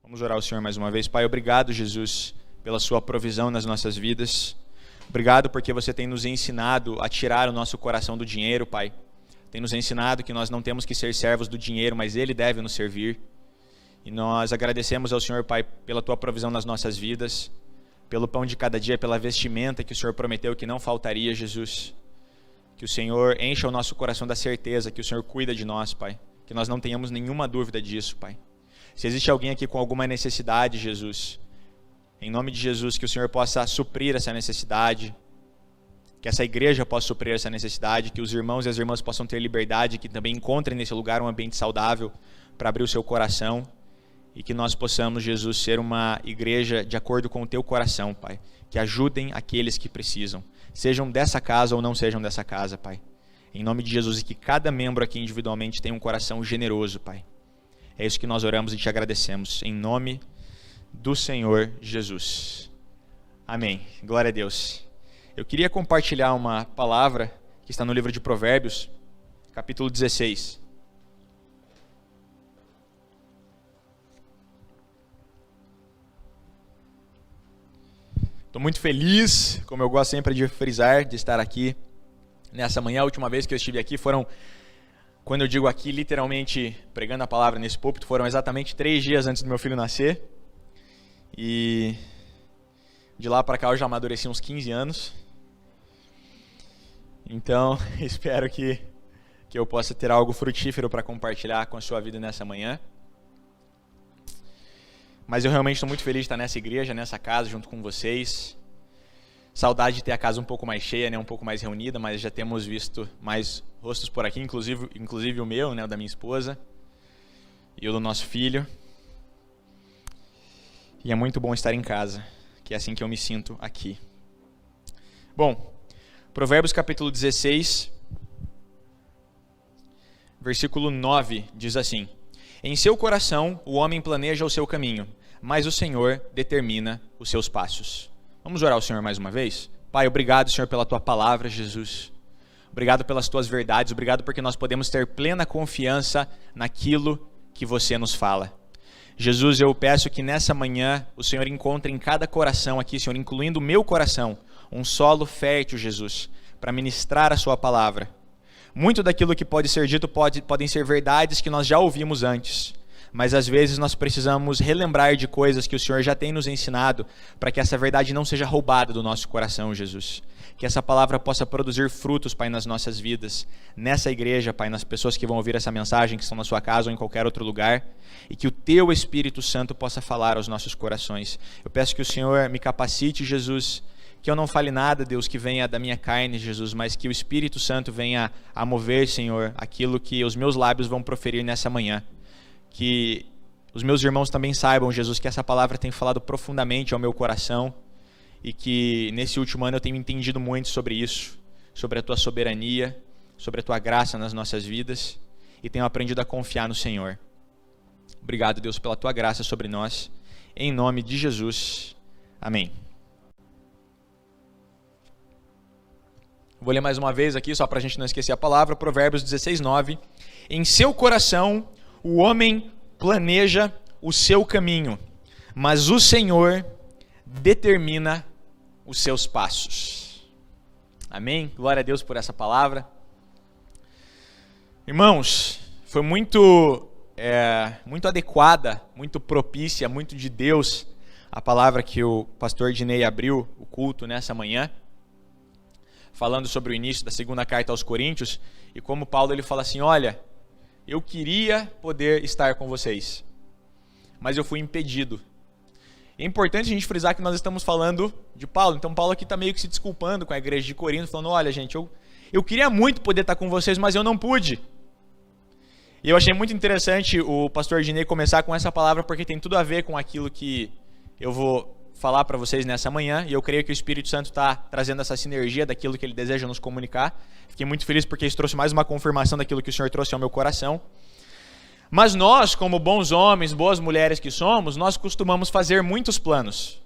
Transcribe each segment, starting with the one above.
Vamos orar ao Senhor mais uma vez. Pai, obrigado, Jesus, pela sua provisão nas nossas vidas. Obrigado porque você tem nos ensinado a tirar o nosso coração do dinheiro, Pai. Tem nos ensinado que nós não temos que ser servos do dinheiro, mas Ele deve nos servir. E nós agradecemos ao Senhor, Pai, pela tua provisão nas nossas vidas, pelo pão de cada dia, pela vestimenta que o Senhor prometeu que não faltaria, Jesus. Que o Senhor encha o nosso coração da certeza que o Senhor cuida de nós, Pai. Que nós não tenhamos nenhuma dúvida disso, Pai. Se existe alguém aqui com alguma necessidade, Jesus, em nome de Jesus, que o Senhor possa suprir essa necessidade, que essa igreja possa suprir essa necessidade, que os irmãos e as irmãs possam ter liberdade, que também encontrem nesse lugar um ambiente saudável para abrir o seu coração e que nós possamos, Jesus, ser uma igreja de acordo com o teu coração, Pai, que ajudem aqueles que precisam, sejam dessa casa ou não sejam dessa casa, Pai. Em nome de Jesus, e que cada membro aqui individualmente tenha um coração generoso, Pai. É isso que nós oramos e te agradecemos, em nome do Senhor Jesus. Amém. Glória a Deus. Eu queria compartilhar uma palavra que está no livro de Provérbios, capítulo 16. Estou muito feliz, como eu gosto sempre de frisar, de estar aqui nessa manhã. A última vez que eu estive aqui foram, quando eu digo aqui, literalmente pregando a palavra nesse púlpito, foram exatamente 3 dias antes do meu filho nascer. E de lá para cá eu já amadureci uns 15 anos. Então, espero que eu possa ter algo frutífero para compartilhar com a sua vida nessa manhã. Mas eu realmente estou muito feliz de estar nessa igreja, nessa casa, junto com vocês. Saudade de ter a casa um pouco mais cheia, né, um pouco mais reunida, mas já temos visto mais rostos por aqui, inclusive o meu, né, o da minha esposa, e o do nosso filho. E é muito bom estar em casa, que é assim que eu me sinto aqui. Bom, Provérbios capítulo 16, versículo 9, diz assim: Em seu coração o homem planeja o seu caminho, mas o Senhor determina os seus passos. Vamos orar ao Senhor mais uma vez? Pai, obrigado, Senhor, pela tua palavra, Jesus. Obrigado pelas tuas verdades, obrigado porque nós podemos ter plena confiança naquilo que você nos fala. Jesus, eu peço que nessa manhã o Senhor encontre em cada coração aqui, Senhor, incluindo o meu coração, um solo fértil, Jesus, para ministrar a sua palavra. Muito daquilo que pode ser dito podem ser verdades que nós já ouvimos antes, mas às vezes nós precisamos relembrar de coisas que o Senhor já tem nos ensinado para que essa verdade não seja roubada do nosso coração, Jesus. Que essa palavra possa produzir frutos, Pai, nas nossas vidas, nessa igreja, Pai, nas pessoas que vão ouvir essa mensagem, que estão na sua casa ou em qualquer outro lugar, e que o Teu Espírito Santo possa falar aos nossos corações. Eu peço que o Senhor me capacite, Jesus, que eu não fale nada, Deus, que venha da minha carne, Jesus, mas que o Espírito Santo venha a mover, Senhor, aquilo que os meus lábios vão proferir nessa manhã. Que os meus irmãos também saibam, Jesus, que essa palavra tem falado profundamente ao meu coração e que nesse último ano eu tenho entendido muito sobre isso, sobre a Tua soberania, sobre a Tua graça nas nossas vidas e tenho aprendido a confiar no Senhor. Obrigado, Deus, pela Tua graça sobre nós. Em nome de Jesus. Amém. Vou ler mais uma vez aqui, só para a gente não esquecer a palavra, Provérbios 16, 9. Em seu coração o homem planeja o seu caminho, mas o Senhor determina os seus passos. Amém? Glória a Deus por essa palavra. Irmãos, foi muito adequada, muito propícia, muito de Deus a palavra que o pastor Dinei abriu o culto nessa manhã, falando sobre o início da segunda carta aos Coríntios, e como Paulo ele fala assim, olha, eu queria poder estar com vocês, mas eu fui impedido. É importante a gente frisar que nós estamos falando de Paulo, então Paulo aqui está meio que se desculpando com a igreja de Corinto, falando, olha gente, eu queria muito poder estar com vocês, mas eu não pude. E eu achei muito interessante o pastor Dinei começar com essa palavra, porque tem tudo a ver com aquilo que eu vou falar para vocês nessa manhã, e eu creio que o Espírito Santo está trazendo essa sinergia daquilo que ele deseja nos comunicar. Fiquei muito feliz porque isso trouxe mais uma confirmação daquilo que o Senhor trouxe ao meu coração. Mas nós, como bons homens, boas mulheres que somos, nós costumamos fazer muitos planos.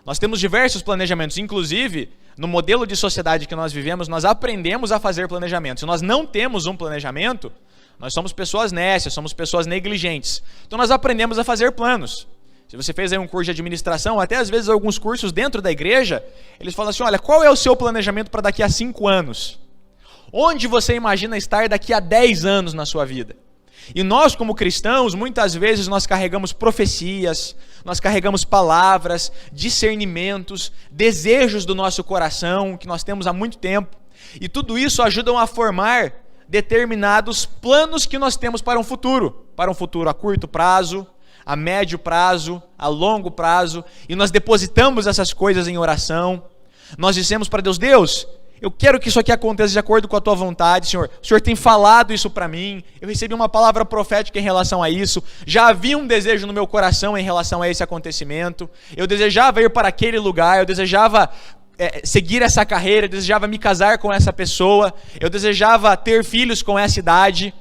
Nós temos diversos planejamentos, inclusive, no modelo de sociedade que nós vivemos, nós aprendemos a fazer planejamento. Se nós não temos um planejamento, nós somos pessoas nécias, somos pessoas negligentes. Então nós aprendemos a fazer planos. Se você fez aí um curso de administração, até às vezes alguns cursos dentro da igreja, eles falam assim, olha, qual é o seu planejamento para daqui a 5 anos? Onde você imagina estar daqui a 10 anos na sua vida? E nós, como cristãos, muitas vezes nós carregamos profecias, nós carregamos palavras, discernimentos, desejos do nosso coração, que nós temos há muito tempo. E tudo isso ajuda a formar determinados planos que nós temos para um futuro a curto prazo, a médio prazo, a longo prazo. E nós depositamos essas coisas em oração. Nós dissemos para Deus, Deus, eu quero que isso aqui aconteça de acordo com a tua vontade, Senhor. O Senhor tem falado isso para mim. Eu recebi uma palavra profética em relação a isso. Já havia um desejo no meu coração em relação a esse acontecimento. Eu desejava ir para aquele lugar. Eu desejava seguir essa carreira. Eu desejava me casar com essa pessoa. Eu desejava ter filhos com essa idade.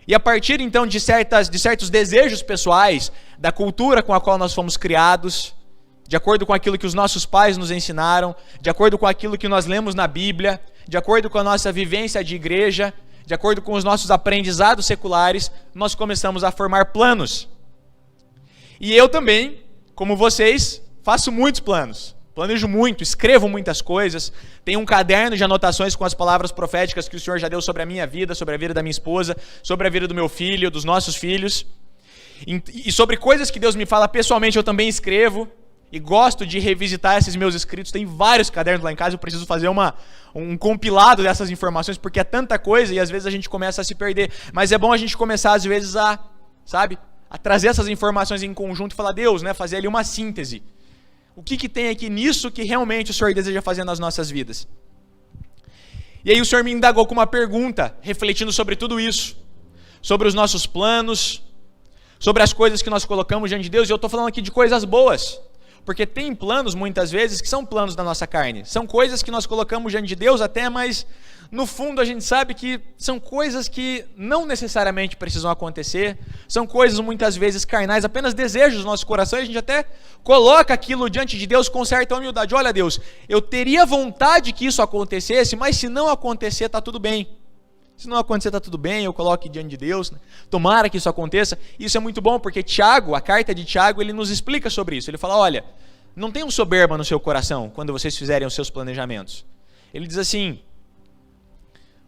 E a partir então de certos desejos pessoais, da cultura com a qual nós fomos criados, de acordo com aquilo que os nossos pais nos ensinaram, de acordo com aquilo que nós lemos na Bíblia, de acordo com a nossa vivência de igreja, de acordo com os nossos aprendizados seculares, nós começamos a formar planos. E eu também, como vocês, faço muitos planos. Planejo muito, escrevo muitas coisas, tenho um caderno de anotações com as palavras proféticas que o Senhor já deu sobre a minha vida, sobre a vida da minha esposa, sobre a vida do meu filho, dos nossos filhos. E sobre coisas que Deus me fala pessoalmente eu também escrevo. E gosto de revisitar esses meus escritos. Tem vários cadernos lá em casa. Eu preciso fazer um compilado dessas informações, porque é tanta coisa e às vezes a gente começa a se perder. Mas é bom a gente começar às vezes a trazer essas informações em conjunto e falar, Deus, né, fazer ali uma síntese. O que tem aqui nisso que realmente o Senhor deseja fazer nas nossas vidas? E aí o Senhor me indagou com uma pergunta, refletindo sobre tudo isso. Sobre os nossos planos, sobre as coisas que nós colocamos diante de Deus. E eu estou falando aqui de coisas boas. Porque tem planos, muitas vezes, que são planos da nossa carne. São coisas que nós colocamos diante de Deus até, mas no fundo a gente sabe que são coisas que não necessariamente precisam acontecer. São coisas muitas vezes carnais, apenas desejos do nosso coração. E a gente até coloca aquilo diante de Deus com certa humildade. Olha, Deus, eu teria vontade que isso acontecesse, mas se não acontecer, está tudo bem. Se não acontecer, está tudo bem, eu coloco diante de Deus, né? Tomara que isso aconteça. Isso é muito bom, porque Tiago, a carta de Tiago, ele nos explica sobre isso. Ele fala, olha, não tenham soberba no seu coração quando vocês fizerem os seus planejamentos. Ele diz assim,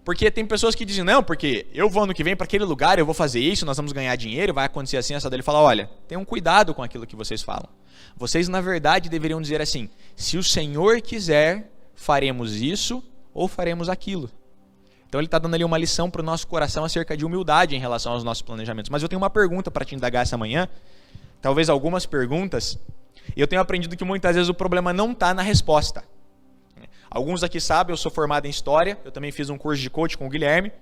porque tem pessoas que dizem, não, porque eu vou ano que vem para aquele lugar, eu vou fazer isso, nós vamos ganhar dinheiro, vai acontecer assim, essa dele fala, olha, tenham cuidado com aquilo que vocês falam. Vocês, na verdade, deveriam dizer assim, se o Senhor quiser, faremos isso ou faremos aquilo. Então ele está dando ali uma lição para o nosso coração acerca de humildade em relação aos nossos planejamentos. Mas eu tenho uma pergunta para te indagar essa manhã, talvez algumas perguntas, e eu tenho aprendido que muitas vezes o problema não está na resposta. Alguns aqui sabem, eu sou formado em História, eu também fiz um curso de coach com o Guilherme,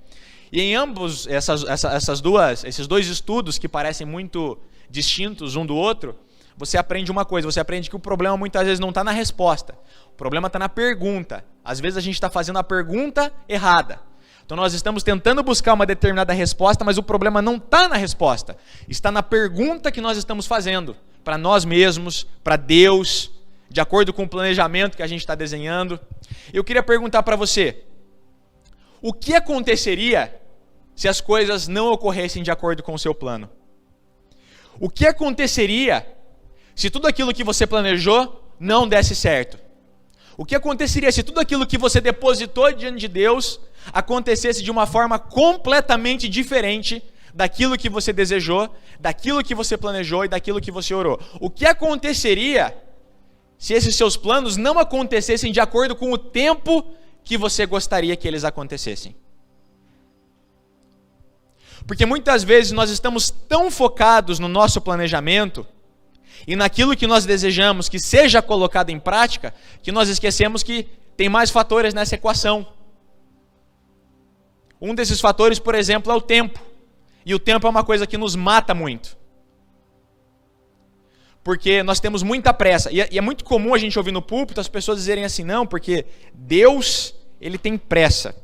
e em ambos esses dois estudos que parecem muito distintos um do outro, você aprende uma coisa, você aprende que o problema muitas vezes não está na resposta, o problema está na pergunta. Às vezes a gente está fazendo a pergunta errada. Então nós estamos tentando buscar uma determinada resposta, mas o problema não está na resposta. Está na pergunta que nós estamos fazendo. Para nós mesmos, para Deus, de acordo com o planejamento que a gente está desenhando. Eu queria perguntar para você, o que aconteceria se as coisas não ocorressem de acordo com o seu plano? O que aconteceria se tudo aquilo que você planejou não desse certo? O que aconteceria se tudo aquilo que você depositou diante de Deus acontecesse de uma forma completamente diferente daquilo que você desejou, daquilo que você planejou e daquilo que você orou? O que aconteceria se esses seus planos não acontecessem de acordo com o tempo que você gostaria que eles acontecessem? Porque muitas vezes nós estamos tão focados no nosso planejamento e naquilo que nós desejamos que seja colocado em prática, que nós esquecemos que tem mais fatores nessa equação. Um desses fatores, por exemplo, é o tempo. E o tempo é uma coisa que nos mata muito. Porque nós temos muita pressa. E é muito comum a gente ouvir no púlpito as pessoas dizerem assim, não, porque Deus, ele tem pressa.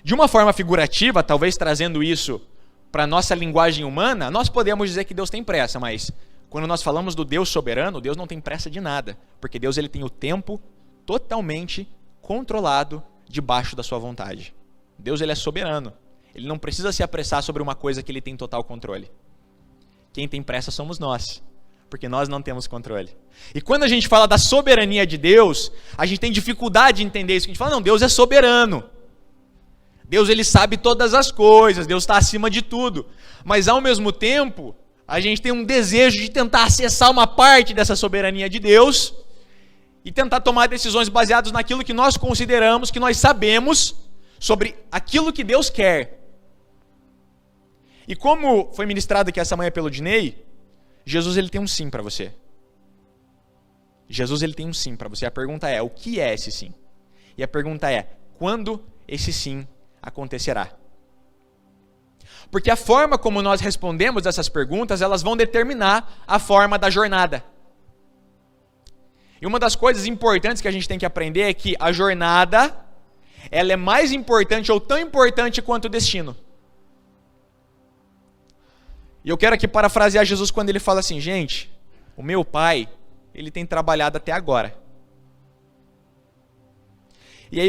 De uma forma figurativa, talvez trazendo isso para a nossa linguagem humana, nós podemos dizer que Deus tem pressa, mas Quando nós falamos do Deus soberano, Deus não tem pressa de nada, porque Deus ele tem o tempo totalmente controlado debaixo da sua vontade. Deus ele é soberano. Ele não precisa se apressar sobre uma coisa que ele tem total controle. Quem tem pressa somos nós, porque nós não temos controle. E quando a gente fala da soberania de Deus, a gente tem dificuldade de entender isso. A gente fala, não, Deus é soberano. Deus ele sabe todas as coisas, Deus está acima de tudo. Mas ao mesmo tempo, a gente tem um desejo de tentar acessar uma parte dessa soberania de Deus e tentar tomar decisões baseadas naquilo que nós consideramos, que nós sabemos sobre aquilo que Deus quer. E como foi ministrado aqui essa manhã pelo Dinei, Jesus ele tem um sim para você. Jesus ele tem um sim para você. A pergunta é, o que é esse sim? E a pergunta é, quando esse sim acontecerá? Porque a forma como nós respondemos essas perguntas, elas vão determinar a forma da jornada. E uma das coisas importantes que a gente tem que aprender é que a jornada, ela é mais importante ou tão importante quanto o destino. E eu quero aqui parafrasear Jesus quando ele fala assim, gente, o meu pai, ele tem trabalhado até agora. E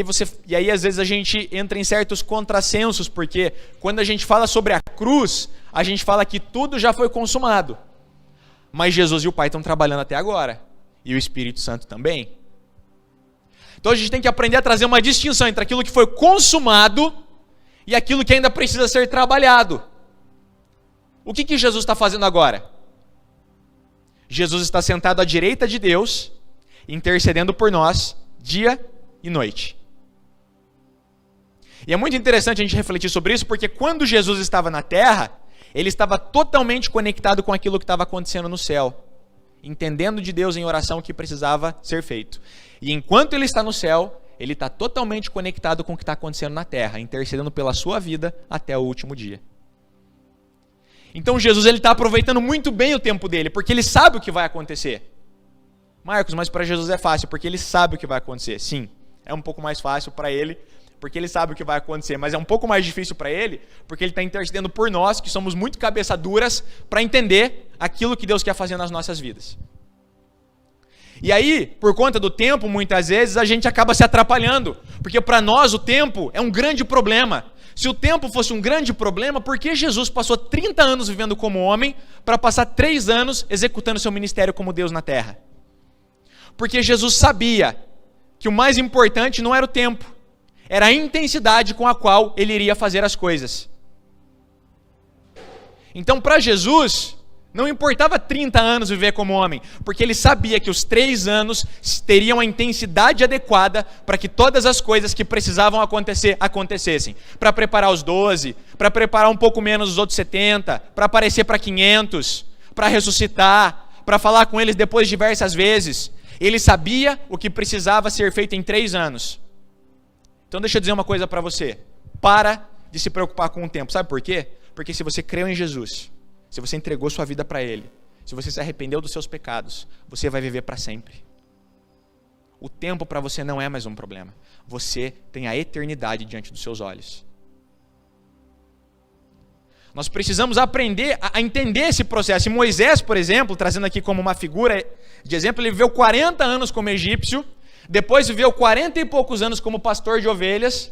aí às vezes a gente entra em certos contrassensos, porque quando a gente fala sobre a cruz, a gente fala que tudo já foi consumado. Mas Jesus e o Pai estão trabalhando até agora. E o Espírito Santo também. Então a gente tem que aprender a trazer uma distinção entre aquilo que foi consumado e aquilo que ainda precisa ser trabalhado. O que Jesus está fazendo agora? Jesus está sentado à direita de Deus, intercedendo por nós, dia e noite. E é muito interessante a gente refletir sobre isso, porque quando Jesus estava na terra, ele estava totalmente conectado com aquilo que estava acontecendo no céu, entendendo de Deus em oração o que precisava ser feito. E enquanto ele está no céu, ele está totalmente conectado com o que está acontecendo na terra, intercedendo pela sua vida até o último dia. Então Jesus ele está aproveitando muito bem o tempo dele, porque ele sabe o que vai acontecer. Marcos, mas para Jesus é fácil, porque ele sabe o que vai acontecer. Sim, é um pouco mais fácil para ele, porque ele sabe o que vai acontecer, mas é um pouco mais difícil para ele, porque ele está intercedendo por nós, que somos muito cabeça duras, para entender aquilo que Deus quer fazer nas nossas vidas. E aí, por conta do tempo, muitas vezes, a gente acaba se atrapalhando, porque para nós o tempo é um grande problema. Se o tempo fosse um grande problema, por que Jesus passou 30 anos vivendo como homem, para passar 3 anos executando seu ministério como Deus na terra? Porque Jesus sabia que o mais importante não era o tempo, era a intensidade com a qual ele iria fazer as coisas. Então, para Jesus, não importava 30 anos viver como homem, porque ele sabia que os 3 anos teriam a intensidade adequada para que todas as coisas que precisavam acontecer, acontecessem. Para preparar os 12, para preparar um pouco menos os outros 70, para aparecer para 500, para ressuscitar, para falar com eles depois diversas vezes. Ele sabia o que precisava ser feito em 3 anos. Então deixa eu dizer uma coisa para você. Para de se preocupar com o tempo. Sabe por quê? Porque se você creu em Jesus, se você entregou sua vida para Ele, se você se arrependeu dos seus pecados, você vai viver para sempre. O tempo para você não é mais um problema. Você tem a eternidade diante dos seus olhos. Nós precisamos aprender a entender esse processo. E Moisés, por exemplo, trazendo aqui como uma figura de exemplo, ele viveu 40 anos como egípcio, depois viveu 40 e poucos anos como pastor de ovelhas,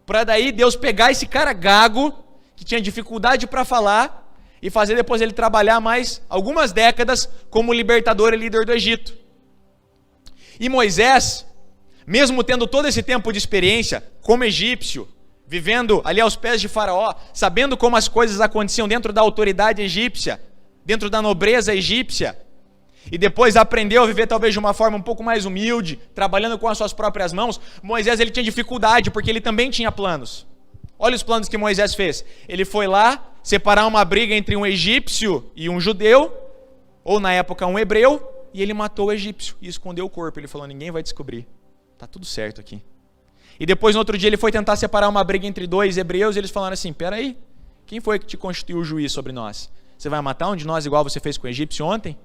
para daí Deus pegar esse cara gago, que tinha dificuldade para falar, e fazer depois ele trabalhar mais algumas décadas como libertador e líder do Egito. E Moisés, mesmo tendo todo esse tempo de experiência como egípcio, vivendo ali aos pés de Faraó, sabendo como as coisas aconteciam dentro da autoridade egípcia, dentro da nobreza egípcia, e depois aprendeu a viver talvez de uma forma um pouco mais humilde, trabalhando com as suas próprias mãos, Moisés ele tinha dificuldade, porque ele também tinha planos. Olha os planos que Moisés fez. Ele foi lá separar uma briga entre um egípcio e um judeu, ou na época um hebreu, e ele matou o egípcio e escondeu o corpo. Ele falou, ninguém vai descobrir, tá tudo certo aqui. E depois no outro dia ele foi tentar separar uma briga entre 2 hebreus, e eles falaram assim, peraí, quem foi que te constituiu o juiz sobre nós? Você vai matar um de nós igual você fez com o egípcio ontem?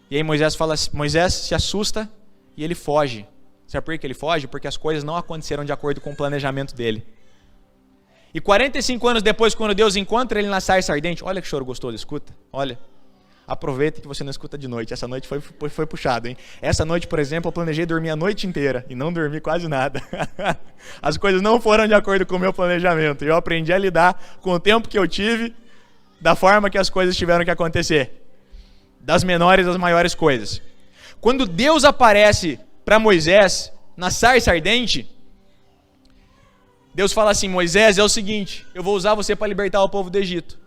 E aí Moisés fala, Moisés se assusta e ele foge. Sabe por que ele foge? Porque as coisas não aconteceram de acordo com o planejamento dele. E 45 anos depois, quando Deus encontra ele na sarça ardente, olha que choro gostoso, escuta, olha. Aproveita que você não escuta de noite. Essa noite foi puxado, hein? Essa noite, por exemplo, eu planejei dormir a noite inteira e não dormi quase nada. As coisas não foram de acordo com o meu planejamento. E eu aprendi a lidar com o tempo que eu tive, da forma que as coisas tiveram que acontecer. Das menores às maiores coisas. Quando Deus aparece para Moisés na sarça ardente, Deus fala assim: Moisés, é o seguinte, eu vou usar você para libertar o povo do Egito.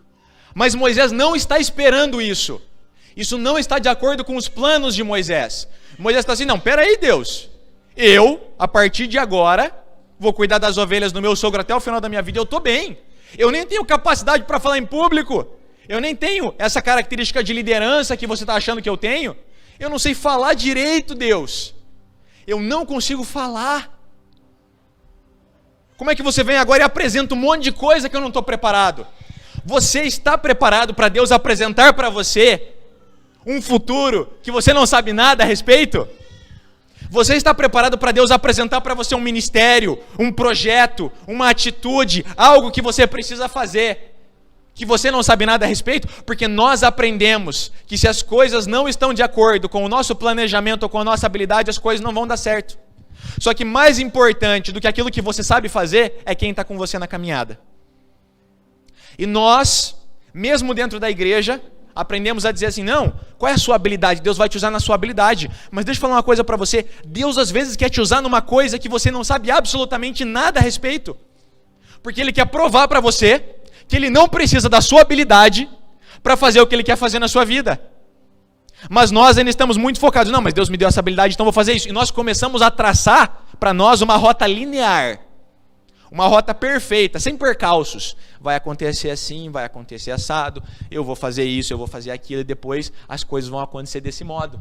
Mas Moisés não está esperando isso. Isso não está de acordo com os planos de Moisés. Moisés está assim: não, peraí, Deus. Eu, a partir de agora, vou cuidar das ovelhas do meu sogro até o final da minha vida. Eu estou bem. Eu nem tenho capacidade para falar em público. Eu nem tenho essa característica de liderança que você está achando que eu tenho. Eu não sei falar direito, Deus. Eu não consigo falar. Como é que você vem agora e apresenta um monte de coisa que eu não estou preparado? Você está preparado para Deus apresentar para você um futuro que você não sabe nada a respeito? Você está preparado para Deus apresentar para você um ministério, um projeto, uma atitude, algo que você precisa fazer, que você não sabe nada a respeito? Porque nós aprendemos que se as coisas não estão de acordo com o nosso planejamento ou com a nossa habilidade, as coisas não vão dar certo. Só que mais importante do que aquilo que você sabe fazer é quem está com você na caminhada. E nós, mesmo dentro da igreja, aprendemos a dizer assim: não, qual é a sua habilidade? Deus vai te usar na sua habilidade. Mas deixa eu falar uma coisa para você: Deus às vezes quer te usar numa coisa que você não sabe absolutamente nada a respeito. Porque Ele quer provar para você que Ele não precisa da sua habilidade para fazer o que Ele quer fazer na sua vida. Mas nós ainda estamos muito focados: não, mas Deus me deu essa habilidade, então vou fazer isso. E nós começamos a traçar para nós uma rota linear. Uma rota perfeita, sem percalços. Vai acontecer assim, vai acontecer assado, eu vou fazer isso, eu vou fazer aquilo, e depois as coisas vão acontecer desse modo.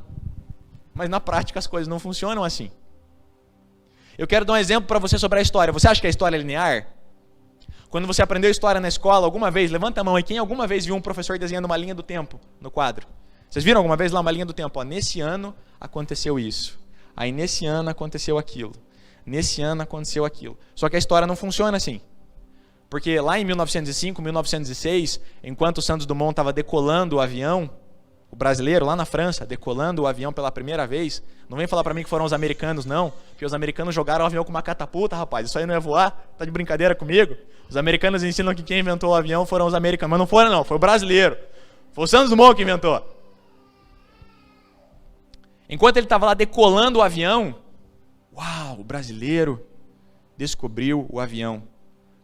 Mas na prática as coisas não funcionam assim. Eu quero dar um exemplo para você sobre a história. Você acha que a história é linear? Quando você aprendeu história na escola, alguma vez, levanta a mão aí, quem alguma vez viu um professor desenhando uma linha do tempo no quadro? Vocês viram alguma vez lá uma linha do tempo? Ó, nesse ano aconteceu isso, aí nesse ano aconteceu aquilo. Nesse ano aconteceu aquilo. Só que a história não funciona assim. Porque lá em 1905, 1906, enquanto o Santos Dumont estava decolando o avião, o brasileiro lá na França, decolando o avião pela primeira vez, não vem falar para mim que foram os americanos, não. Porque os americanos jogaram o avião com uma catapulta, rapaz. Isso aí não ia voar? Tá de brincadeira comigo? Os americanos ensinam que quem inventou o avião foram os americanos. Mas não foram, não. Foi o brasileiro. Foi o Santos Dumont que inventou. Enquanto ele estava lá decolando o avião, uau, o brasileiro descobriu o avião.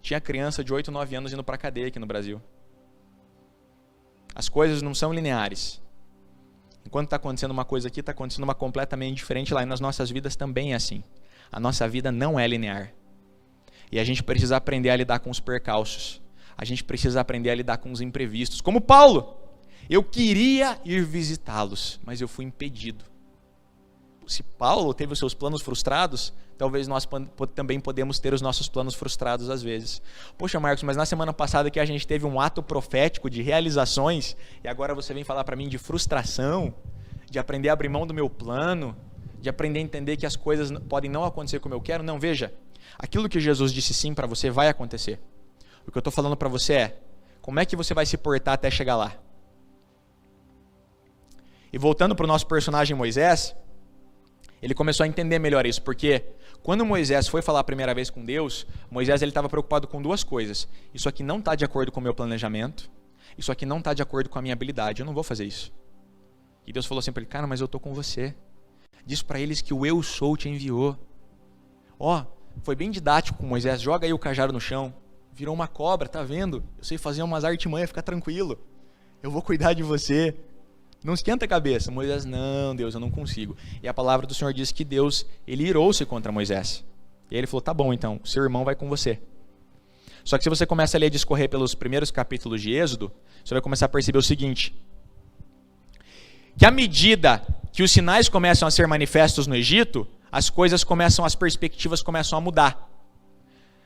Tinha criança de 8, 9 anos indo para a cadeia aqui no Brasil. As coisas não são lineares. Enquanto está acontecendo uma coisa aqui, está acontecendo uma completamente diferente lá. E nas nossas vidas também é assim. A nossa vida não é linear. E a gente precisa aprender a lidar com os percalços. A gente precisa aprender a lidar com os imprevistos. Como Paulo. Eu queria ir visitá-los, mas eu fui impedido. Se Paulo teve os seus planos frustrados, talvez nós também podemos ter os nossos planos frustrados às vezes. Poxa, Marcos, mas na semana passada que a gente teve um ato profético de realizações, e agora você vem falar para mim de frustração, de aprender a abrir mão do meu plano, de aprender a entender que as coisas podem não acontecer como eu quero. Não, veja, aquilo que Jesus disse sim para você vai acontecer. O que eu estou falando para você é, como é que você vai se portar até chegar lá? E voltando para o nosso personagem Moisés, ele começou a entender melhor isso, porque quando Moisés foi falar a primeira vez com Deus, Moisés estava preocupado com duas coisas. Isso aqui não está de acordo com o meu planejamento, isso aqui não está de acordo com a minha habilidade, eu não vou fazer isso. E Deus falou assim para ele: cara, mas eu estou com você. Diz para eles que o eu sou te enviou. Ó, foi bem didático com Moisés, joga aí o cajado no chão, virou uma cobra, tá vendo? Eu sei fazer umas artimanhas, fica tranquilo, eu vou cuidar de você. Não esquenta a cabeça. Moisés: não, Deus, eu não consigo. E a palavra do Senhor diz que Deus, ele irou-se contra Moisés. E aí ele falou: tá bom, então, seu irmão vai com você. Só que se você começa ali a discorrer pelos primeiros capítulos de Êxodo, você vai começar a perceber o seguinte: que à medida que os sinais começam a ser manifestos no Egito, as perspectivas começam a mudar.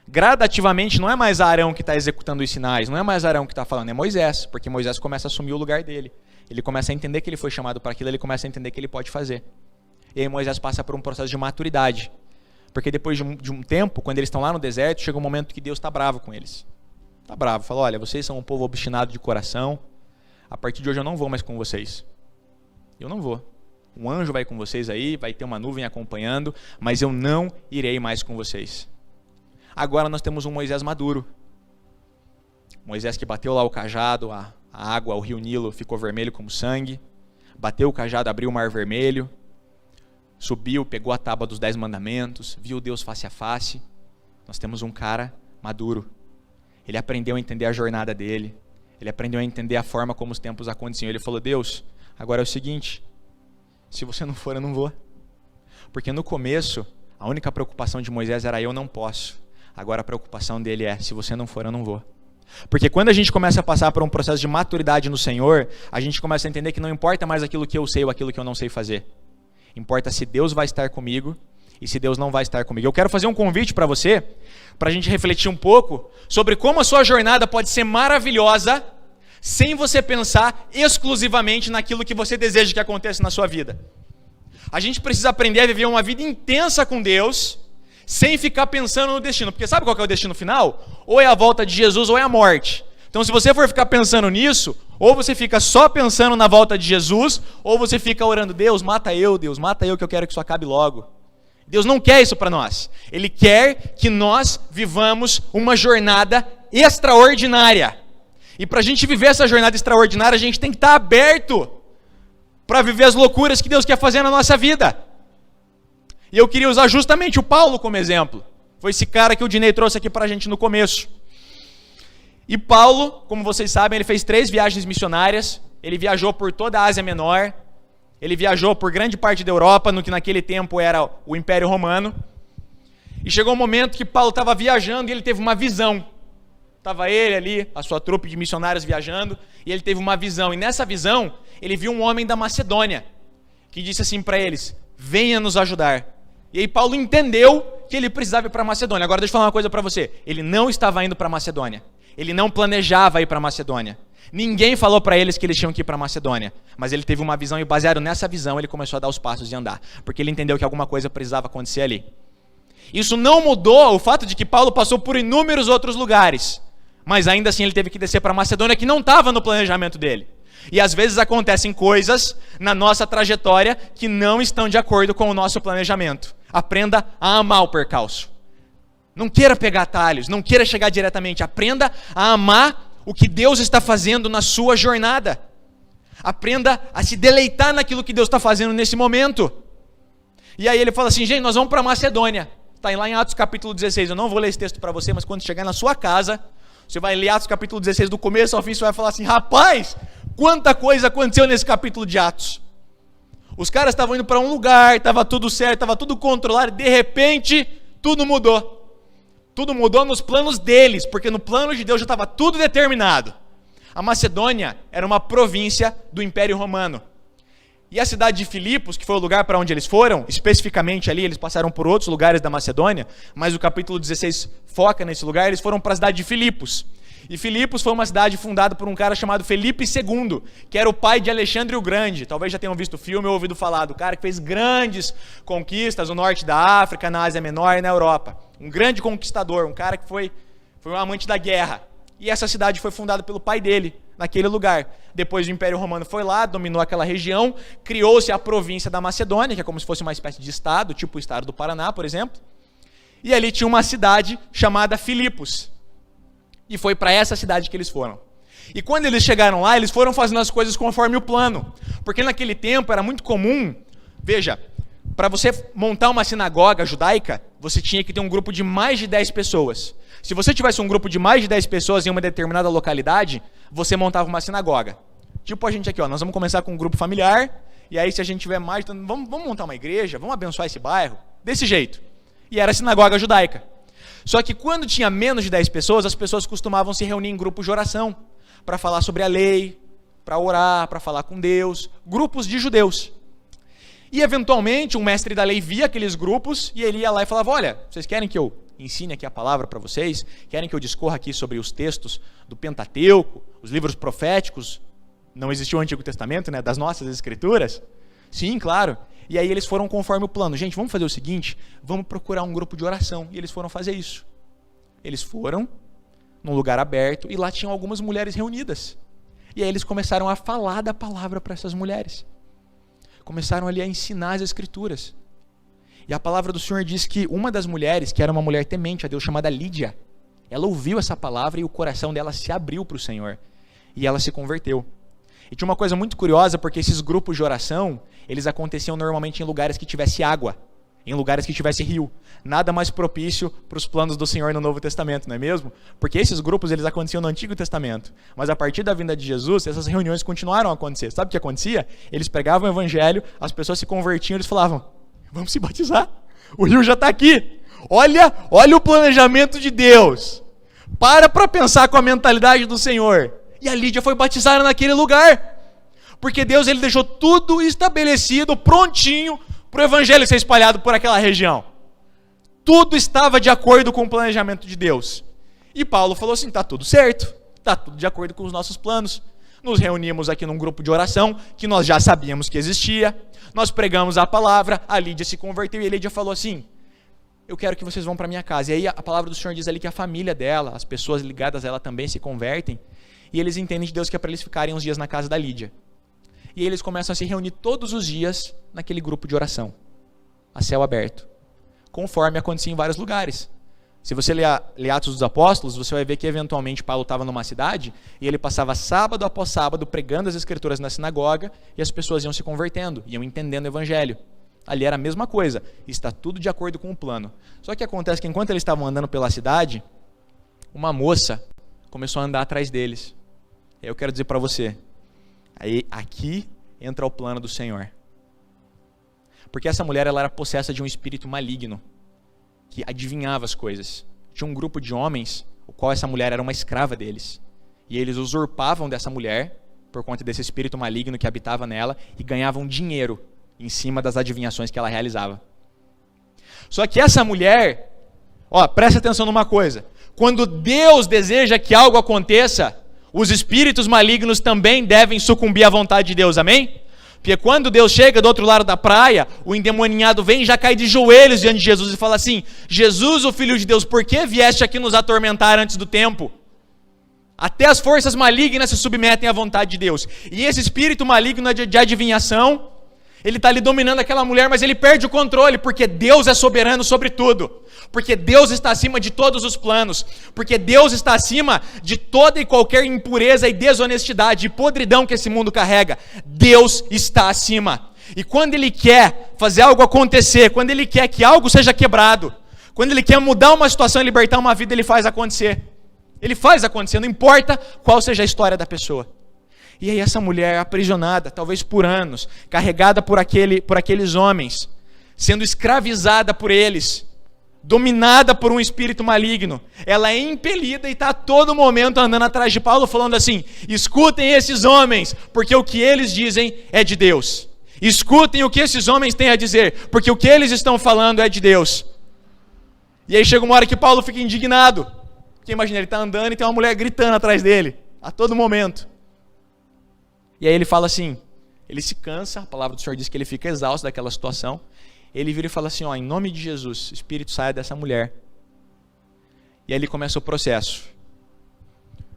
Gradativamente não é mais Arão que está executando os sinais, não é mais Arão que está falando, é Moisés, porque Moisés começa a assumir o lugar dele. Ele começa a entender que ele foi chamado para aquilo, ele começa a entender que ele pode fazer. E aí Moisés passa por um processo de maturidade. Porque depois de um tempo, quando eles estão lá no deserto, chega um momento que Deus está bravo com eles. Está bravo, fala: olha, vocês são um povo obstinado de coração, a partir de hoje eu não vou mais com vocês. Eu não vou. Um anjo vai com vocês aí, vai ter uma nuvem acompanhando, mas eu não irei mais com vocês. Agora nós temos um Moisés maduro. Moisés que bateu lá o cajado, a água, o rio Nilo ficou vermelho como sangue. Bateu o cajado, abriu o mar vermelho. Subiu, pegou a tábua dos 10 mandamentos, viu Deus face a face. Nós temos um cara maduro. Ele aprendeu a entender a jornada dele. Ele aprendeu a entender a forma como os tempos aconteciam. Ele falou, Deus, agora é o seguinte, se você não for, eu não vou. Porque no começo, a única preocupação de Moisés era eu não posso. Agora a preocupação dele é, se você não for, eu não vou. Porque quando a gente começa a passar por um processo de maturidade no Senhor, a gente começa a entender que não importa mais aquilo que eu sei ou aquilo que eu não sei fazer. Importa se Deus vai estar comigo e se Deus não vai estar comigo. Eu quero fazer um convite para você, para a gente refletir um pouco sobre como a sua jornada pode ser maravilhosa sem você pensar exclusivamente naquilo que você deseja que aconteça na sua vida. A gente precisa aprender a viver uma vida intensa com Deus, sem ficar pensando no destino. Porque sabe qual que é o destino final? Ou é a volta de Jesus ou é a morte. Então se você for ficar pensando nisso, ou você fica só pensando na volta de Jesus, ou você fica orando, Deus mata eu que eu quero que isso acabe logo. Deus não quer isso para nós. Ele quer que nós vivamos uma jornada extraordinária. E para a gente viver essa jornada extraordinária, a gente tem que estar aberto para viver as loucuras que Deus quer fazer na nossa vida. E eu queria usar justamente o Paulo como exemplo. Foi esse cara que o Dinei trouxe aqui para a gente no começo. E Paulo, como vocês sabem, ele fez 3 viagens missionárias. Ele viajou por toda a Ásia Menor. Ele viajou por grande parte da Europa, no que naquele tempo era o Império Romano. E chegou um momento que Paulo estava viajando e ele teve uma visão. Estava ele ali, a sua trupe de missionários viajando, e ele teve uma visão. E nessa visão, ele viu um homem da Macedônia, que disse assim para eles, venha nos ajudar. E aí Paulo entendeu que ele precisava ir para a Macedônia. Agora deixa eu falar uma coisa para você. Ele não estava indo para a Macedônia. Ele não planejava ir para a Macedônia. Ninguém falou para eles que eles tinham que ir para a Macedônia. Mas ele teve uma visão e baseado nessa visão ele começou a dar os passos de andar. Porque ele entendeu que alguma coisa precisava acontecer ali. Isso não mudou o fato de que Paulo passou por inúmeros outros lugares. Mas ainda assim ele teve que descer para a Macedônia que não estava no planejamento dele. E às vezes acontecem coisas na nossa trajetória que não estão de acordo com o nosso planejamento. Aprenda a amar o percalço. Não queira pegar atalhos, não queira chegar diretamente. Aprenda a amar o que Deus está fazendo na sua jornada. Aprenda a se deleitar naquilo que Deus está fazendo nesse momento. E aí ele fala assim, gente, nós vamos para a Macedônia. Está lá em Atos capítulo 16. Eu não vou ler esse texto para você, mas quando chegar na sua casa, você vai ler Atos capítulo 16 do começo ao fim, você vai falar assim, rapaz, quanta coisa aconteceu nesse capítulo de Atos. Os caras estavam indo para um lugar, estava tudo certo, estava tudo controlado, de repente, tudo mudou. Tudo mudou nos planos deles, porque no plano de Deus já estava tudo determinado. A Macedônia era uma província do Império Romano. E a cidade de Filipos, que foi o lugar para onde eles foram, especificamente ali, eles passaram por outros lugares da Macedônia, mas o capítulo 16 foca nesse lugar, eles foram para a cidade de Filipos. E Filipos foi uma cidade fundada por um cara chamado Felipe II, que era o pai de Alexandre o Grande. Talvez já tenham visto o filme ou ouvido falar do cara que fez grandes conquistas no norte da África, na Ásia Menor e na Europa. Um grande conquistador, um cara que foi um amante da guerra. E essa cidade foi fundada pelo pai dele, naquele lugar. Depois o Império Romano foi lá, dominou aquela região, criou-se a província da Macedônia, que é como se fosse uma espécie de estado, tipo o estado do Paraná, por exemplo. E ali tinha uma cidade chamada Filipos. E foi para essa cidade que eles foram. E quando eles chegaram lá, eles foram fazendo as coisas conforme o plano. Porque naquele tempo era muito comum, veja, para você montar uma sinagoga judaica, você tinha que ter um grupo de mais de 10 pessoas. Se você tivesse um grupo de mais de 10 pessoas em uma determinada localidade, você montava uma sinagoga. Tipo a gente aqui, ó, nós vamos começar com um grupo familiar, e aí se a gente tiver mais, então, vamos montar uma igreja, vamos abençoar esse bairro, desse jeito. E era a sinagoga judaica. Só que quando tinha menos de 10 pessoas, as pessoas costumavam se reunir em grupos de oração, para falar sobre a lei, para orar, para falar com Deus, grupos de judeus. E eventualmente um mestre da lei via aqueles grupos e ele ia lá e falava, olha, vocês querem que eu ensine aqui a palavra para vocês? Querem que eu discorra aqui sobre os textos do Pentateuco, os livros proféticos? Não existia o Antigo Testamento, né, das nossas escrituras? Sim, claro. E aí eles foram conforme o plano. Gente, vamos fazer o seguinte, vamos procurar um grupo de oração. E eles foram fazer isso. Eles foram num lugar aberto e lá tinham algumas mulheres reunidas. E aí eles começaram a falar da palavra para essas mulheres. Começaram ali a ensinar as escrituras. E a palavra do Senhor diz que uma das mulheres, que era uma mulher temente a Deus, chamada Lídia, ela ouviu essa palavra e o coração dela se abriu para o Senhor. E ela se converteu. E tinha uma coisa muito curiosa, porque esses grupos de oração, eles aconteciam normalmente em lugares que tivesse água, em lugares que tivesse rio. Nada mais propício para os planos do Senhor no Novo Testamento, não é mesmo? Porque esses grupos, eles aconteciam no Antigo Testamento. Mas a partir da vinda de Jesus, essas reuniões continuaram a acontecer. Sabe o que acontecia? Eles pregavam o evangelho, as pessoas se convertiam, eles falavam, vamos se batizar, o rio já está aqui. Olha o planejamento de Deus. Para pensar com a mentalidade do Senhor. E a Lídia foi batizada naquele lugar. Porque Deus, ele deixou tudo estabelecido, prontinho, para o evangelho ser espalhado por aquela região. Tudo estava de acordo com o planejamento de Deus. E Paulo falou assim, está tudo certo, está tudo de acordo com os nossos planos. Nos reunimos aqui num grupo de oração, que nós já sabíamos que existia. Nós pregamos a palavra, a Lídia se converteu e a Lídia falou assim, eu quero que vocês vão para minha casa. E aí a palavra do Senhor diz ali que a família dela, as pessoas ligadas a ela também se convertem. E eles entendem de Deus que é para eles ficarem uns dias na casa da Lídia. E eles começam a se reunir todos os dias naquele grupo de oração, a céu aberto, conforme acontecia em vários lugares. Se você ler Atos dos Apóstolos, você vai ver que eventualmente Paulo estava numa cidade e ele passava sábado após sábado pregando as escrituras na sinagoga e as pessoas iam se convertendo, iam entendendo o evangelho. Ali era a mesma coisa, está tudo de acordo com o plano. Só que acontece que enquanto eles estavam andando pela cidade, uma moça começou a andar atrás deles. Eu quero dizer para você, aí aqui entra o plano do Senhor. Porque essa mulher, ela era possessa de um espírito maligno, que adivinhava as coisas. Tinha um grupo de homens, o qual essa mulher era uma escrava deles. E eles usurpavam dessa mulher, por conta desse espírito maligno que habitava nela, e ganhavam dinheiro em cima das adivinhações que ela realizava. Só que essa mulher, presta atenção numa coisa, quando Deus deseja que algo aconteça, os espíritos malignos também devem sucumbir à vontade de Deus, amém? Porque quando Deus chega do outro lado da praia, o endemoniado vem e já cai de joelhos diante de Jesus e fala assim, Jesus, o Filho de Deus, por que vieste aqui nos atormentar antes do tempo? Até as forças malignas se submetem à vontade de Deus. E esse espírito maligno de adivinhação, ele está ali dominando aquela mulher, mas ele perde o controle, porque Deus é soberano sobre tudo. Porque Deus está acima de todos os planos. Porque Deus está acima de toda e qualquer impureza e desonestidade e podridão que esse mundo carrega. Deus está acima. E quando Ele quer fazer algo acontecer, quando Ele quer que algo seja quebrado, quando Ele quer mudar uma situação e libertar uma vida, Ele faz acontecer. Ele faz acontecer, não importa qual seja a história da pessoa. E aí essa mulher aprisionada, talvez por anos, carregada por aqueles homens, sendo escravizada por eles, dominada por um espírito maligno, ela é impelida e está a todo momento andando atrás de Paulo, falando assim, escutem esses homens, porque o que eles dizem é de Deus. Escutem o que esses homens têm a dizer, porque o que eles estão falando é de Deus. E aí chega uma hora que Paulo fica indignado, porque imagina, ele está andando e tem uma mulher gritando atrás dele, a todo momento. E aí ele fala assim, ele se cansa, a palavra do Senhor diz que ele fica exausto daquela situação, ele vira e fala assim, em nome de Jesus, Espírito, saia dessa mulher. E aí ele começa o processo.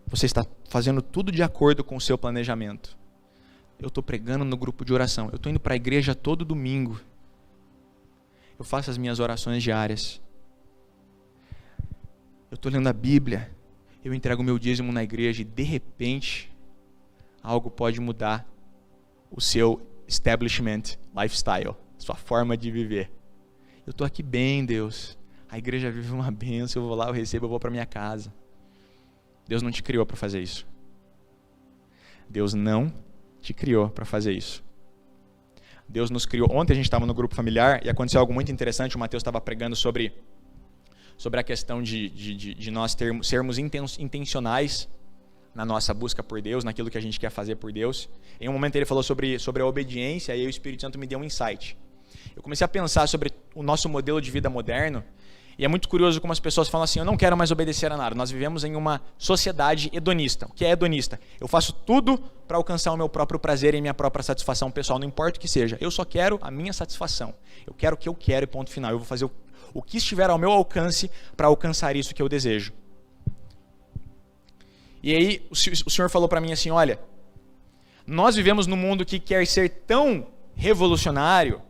Você está fazendo tudo de acordo com o seu planejamento. Eu estou pregando no grupo de oração, eu estou indo para a igreja todo domingo. Eu faço as minhas orações diárias. Eu estou lendo a Bíblia, eu entrego o meu dízimo na igreja e de repente algo pode mudar o seu establishment, lifestyle, sua forma de viver. Eu estou aqui bem, Deus. A igreja vive uma bênção, eu vou lá, eu recebo, eu vou para minha casa. Deus não te criou para fazer isso. Deus não te criou para fazer isso. Deus nos criou. Ontem a gente estava no grupo familiar e aconteceu algo muito interessante. O Mateus estava pregando sobre a questão de nós sermos intencionais na nossa busca por Deus, naquilo que a gente quer fazer por Deus. Em um momento ele falou sobre a obediência, e aí o Espírito Santo me deu um insight. Eu comecei a pensar sobre o nosso modelo de vida moderno, e é muito curioso como as pessoas falam assim, eu não quero mais obedecer a nada. Nós vivemos em uma sociedade hedonista. O que é hedonista? Eu faço tudo para alcançar o meu próprio prazer e minha própria satisfação pessoal, não importa o que seja. Eu só quero a minha satisfação. Eu quero o que eu quero e ponto final. Eu vou fazer o que estiver ao meu alcance para alcançar isso que eu desejo. E aí o Senhor falou para mim assim, olha, Nós vivemos num mundo que quer ser tão revolucionário,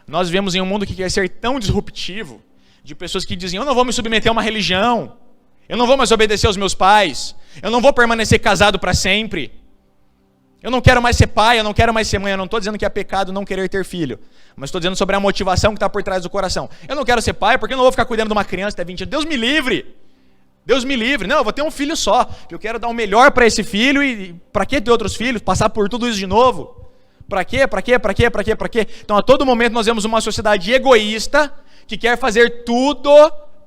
nós vivemos em um mundo que quer ser tão disruptivo, de pessoas que dizem, eu não vou me submeter a uma religião, eu não vou mais obedecer aos meus pais, eu não vou permanecer casado para sempre, eu não quero mais ser pai, eu não quero mais ser mãe. Eu não estou dizendo que é pecado não querer ter filho, mas estou dizendo sobre a motivação que está por trás do coração. Eu não quero ser pai porque eu não vou ficar cuidando de uma criança até 20 anos. Deus me livre! Deus me livre. Não, eu vou ter um filho só. Eu quero dar o melhor para esse filho e para que ter outros filhos? Passar por tudo isso de novo? Para quê? Para quê? Para quê? Para quê? Para quê? Então, a todo momento nós vemos uma sociedade egoísta que quer fazer tudo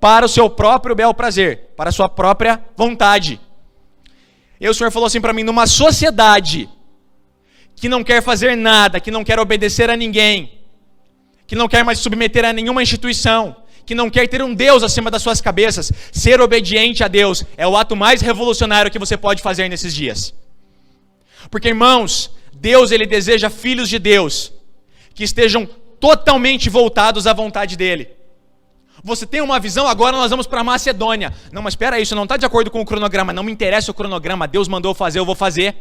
para o seu próprio bel prazer, para a sua própria vontade. E o Senhor falou assim para mim, numa sociedade que não quer fazer nada, que não quer obedecer a ninguém, que não quer mais se submeter a nenhuma instituição, que não quer ter um Deus acima das suas cabeças, ser obediente a Deus é o ato mais revolucionário que você pode fazer nesses dias. Porque, irmãos, Deus, Ele deseja filhos de Deus que estejam totalmente voltados à vontade dEle. Você tem uma visão, agora nós vamos para Macedônia. Não, mas espera aí, isso não está de acordo com o cronograma. Não me interessa o cronograma, Deus mandou fazer, eu vou fazer.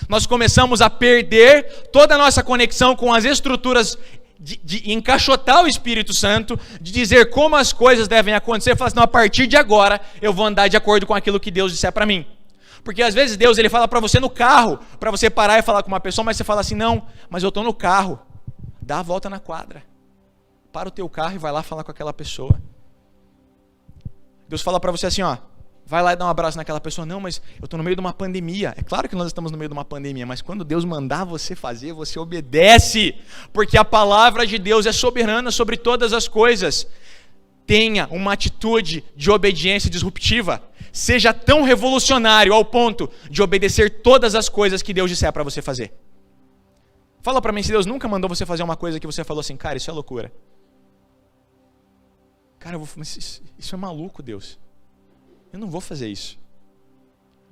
Nós começamos a perder toda a nossa conexão com as estruturas de encaixotar o Espírito Santo, de dizer como as coisas devem acontecer. Falar assim, não, a partir de agora eu vou andar de acordo com aquilo que Deus disser para mim. Porque às vezes Deus, Ele fala para você no carro, para você parar e falar com uma pessoa, mas você fala assim, não, mas eu estou no carro. Dá a volta na quadra. Para o teu carro e vai lá falar com aquela pessoa. Deus fala para você assim, ó, vai lá e dá um abraço naquela pessoa. Não, mas eu estou no meio de uma pandemia. É claro que nós estamos no meio de uma pandemia, mas quando Deus mandar você fazer, você obedece. Porque a palavra de Deus é soberana sobre todas as coisas. Tenha uma atitude de obediência disruptiva. Seja tão revolucionário ao ponto de obedecer todas as coisas que Deus disser para você fazer. Fala para mim se Deus nunca mandou você fazer uma coisa que você falou assim, cara, isso é loucura. Cara, isso é maluco, Deus. Eu não vou fazer isso.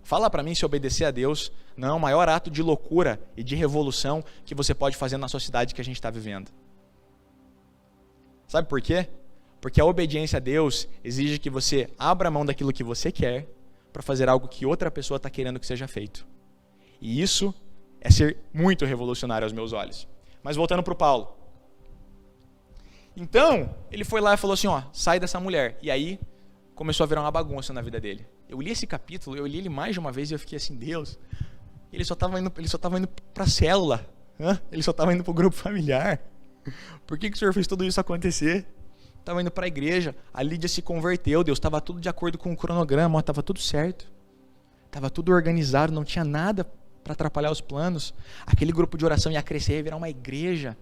Fala para mim se obedecer a Deus não é o maior ato de loucura e de revolução que você pode fazer na sociedade que a gente está vivendo. Sabe por quê? Porque a obediência a Deus exige que você abra mão daquilo que você quer para fazer algo que outra pessoa está querendo que seja feito. E isso é ser muito revolucionário aos meus olhos. Mas voltando para o Paulo. Então, ele foi lá e falou assim, ó, sai dessa mulher. E aí, começou a virar uma bagunça na vida dele. Eu li esse capítulo, eu li ele mais de uma vez e eu fiquei assim, Deus, ele só estava indo para a célula, ele só estava indo para o grupo familiar. Por que o Senhor fez tudo isso acontecer? Estava indo para a igreja, a Lídia se converteu, Deus, estava tudo de acordo com o cronograma, estava tudo certo. Estava tudo organizado, não tinha nada para atrapalhar os planos. Aquele grupo de oração ia crescer, ia virar uma igreja.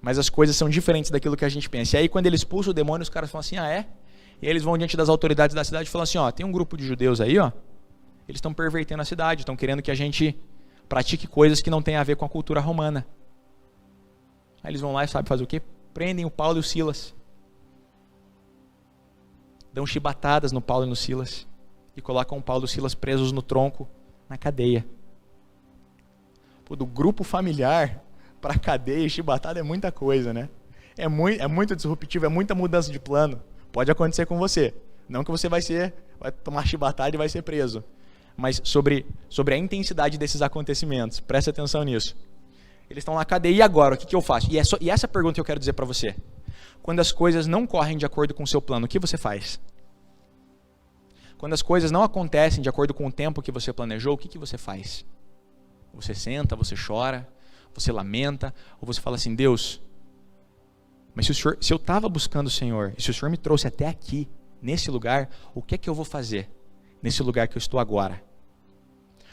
Mas as coisas são diferentes daquilo que a gente pensa. E aí quando ele expulsa o demônio, os caras falam assim, ah é? E aí eles vão diante das autoridades da cidade e falam assim, ó, tem um grupo de judeus aí, ó, eles estão pervertendo a cidade, estão querendo que a gente pratique coisas que não tem a ver com a cultura romana. Aí eles vão lá e sabe fazer o quê? Prendem o Paulo e o Silas. Dão chibatadas no Paulo e no Silas. E colocam o Paulo e o Silas presos no tronco, na cadeia. Pô, do grupo familiar para cadeia e chibatada é muita coisa, né? É muito disruptivo, é muita mudança de plano. Pode acontecer com você. Não que você vai tomar chibatada e vai ser preso. Mas sobre a intensidade desses acontecimentos. Preste atenção nisso. Eles estão na cadeia, e agora? O que eu faço? E essa pergunta que eu quero dizer para você. Quando as coisas não correm de acordo com o seu plano, o que você faz? Quando as coisas não acontecem de acordo com o tempo que você planejou, o que você faz? Você senta, você chora, você lamenta, ou você fala assim, Deus, mas se eu estava buscando o Senhor, e se o Senhor me trouxe até aqui, nesse lugar, o que é que eu vou fazer nesse lugar que eu estou agora?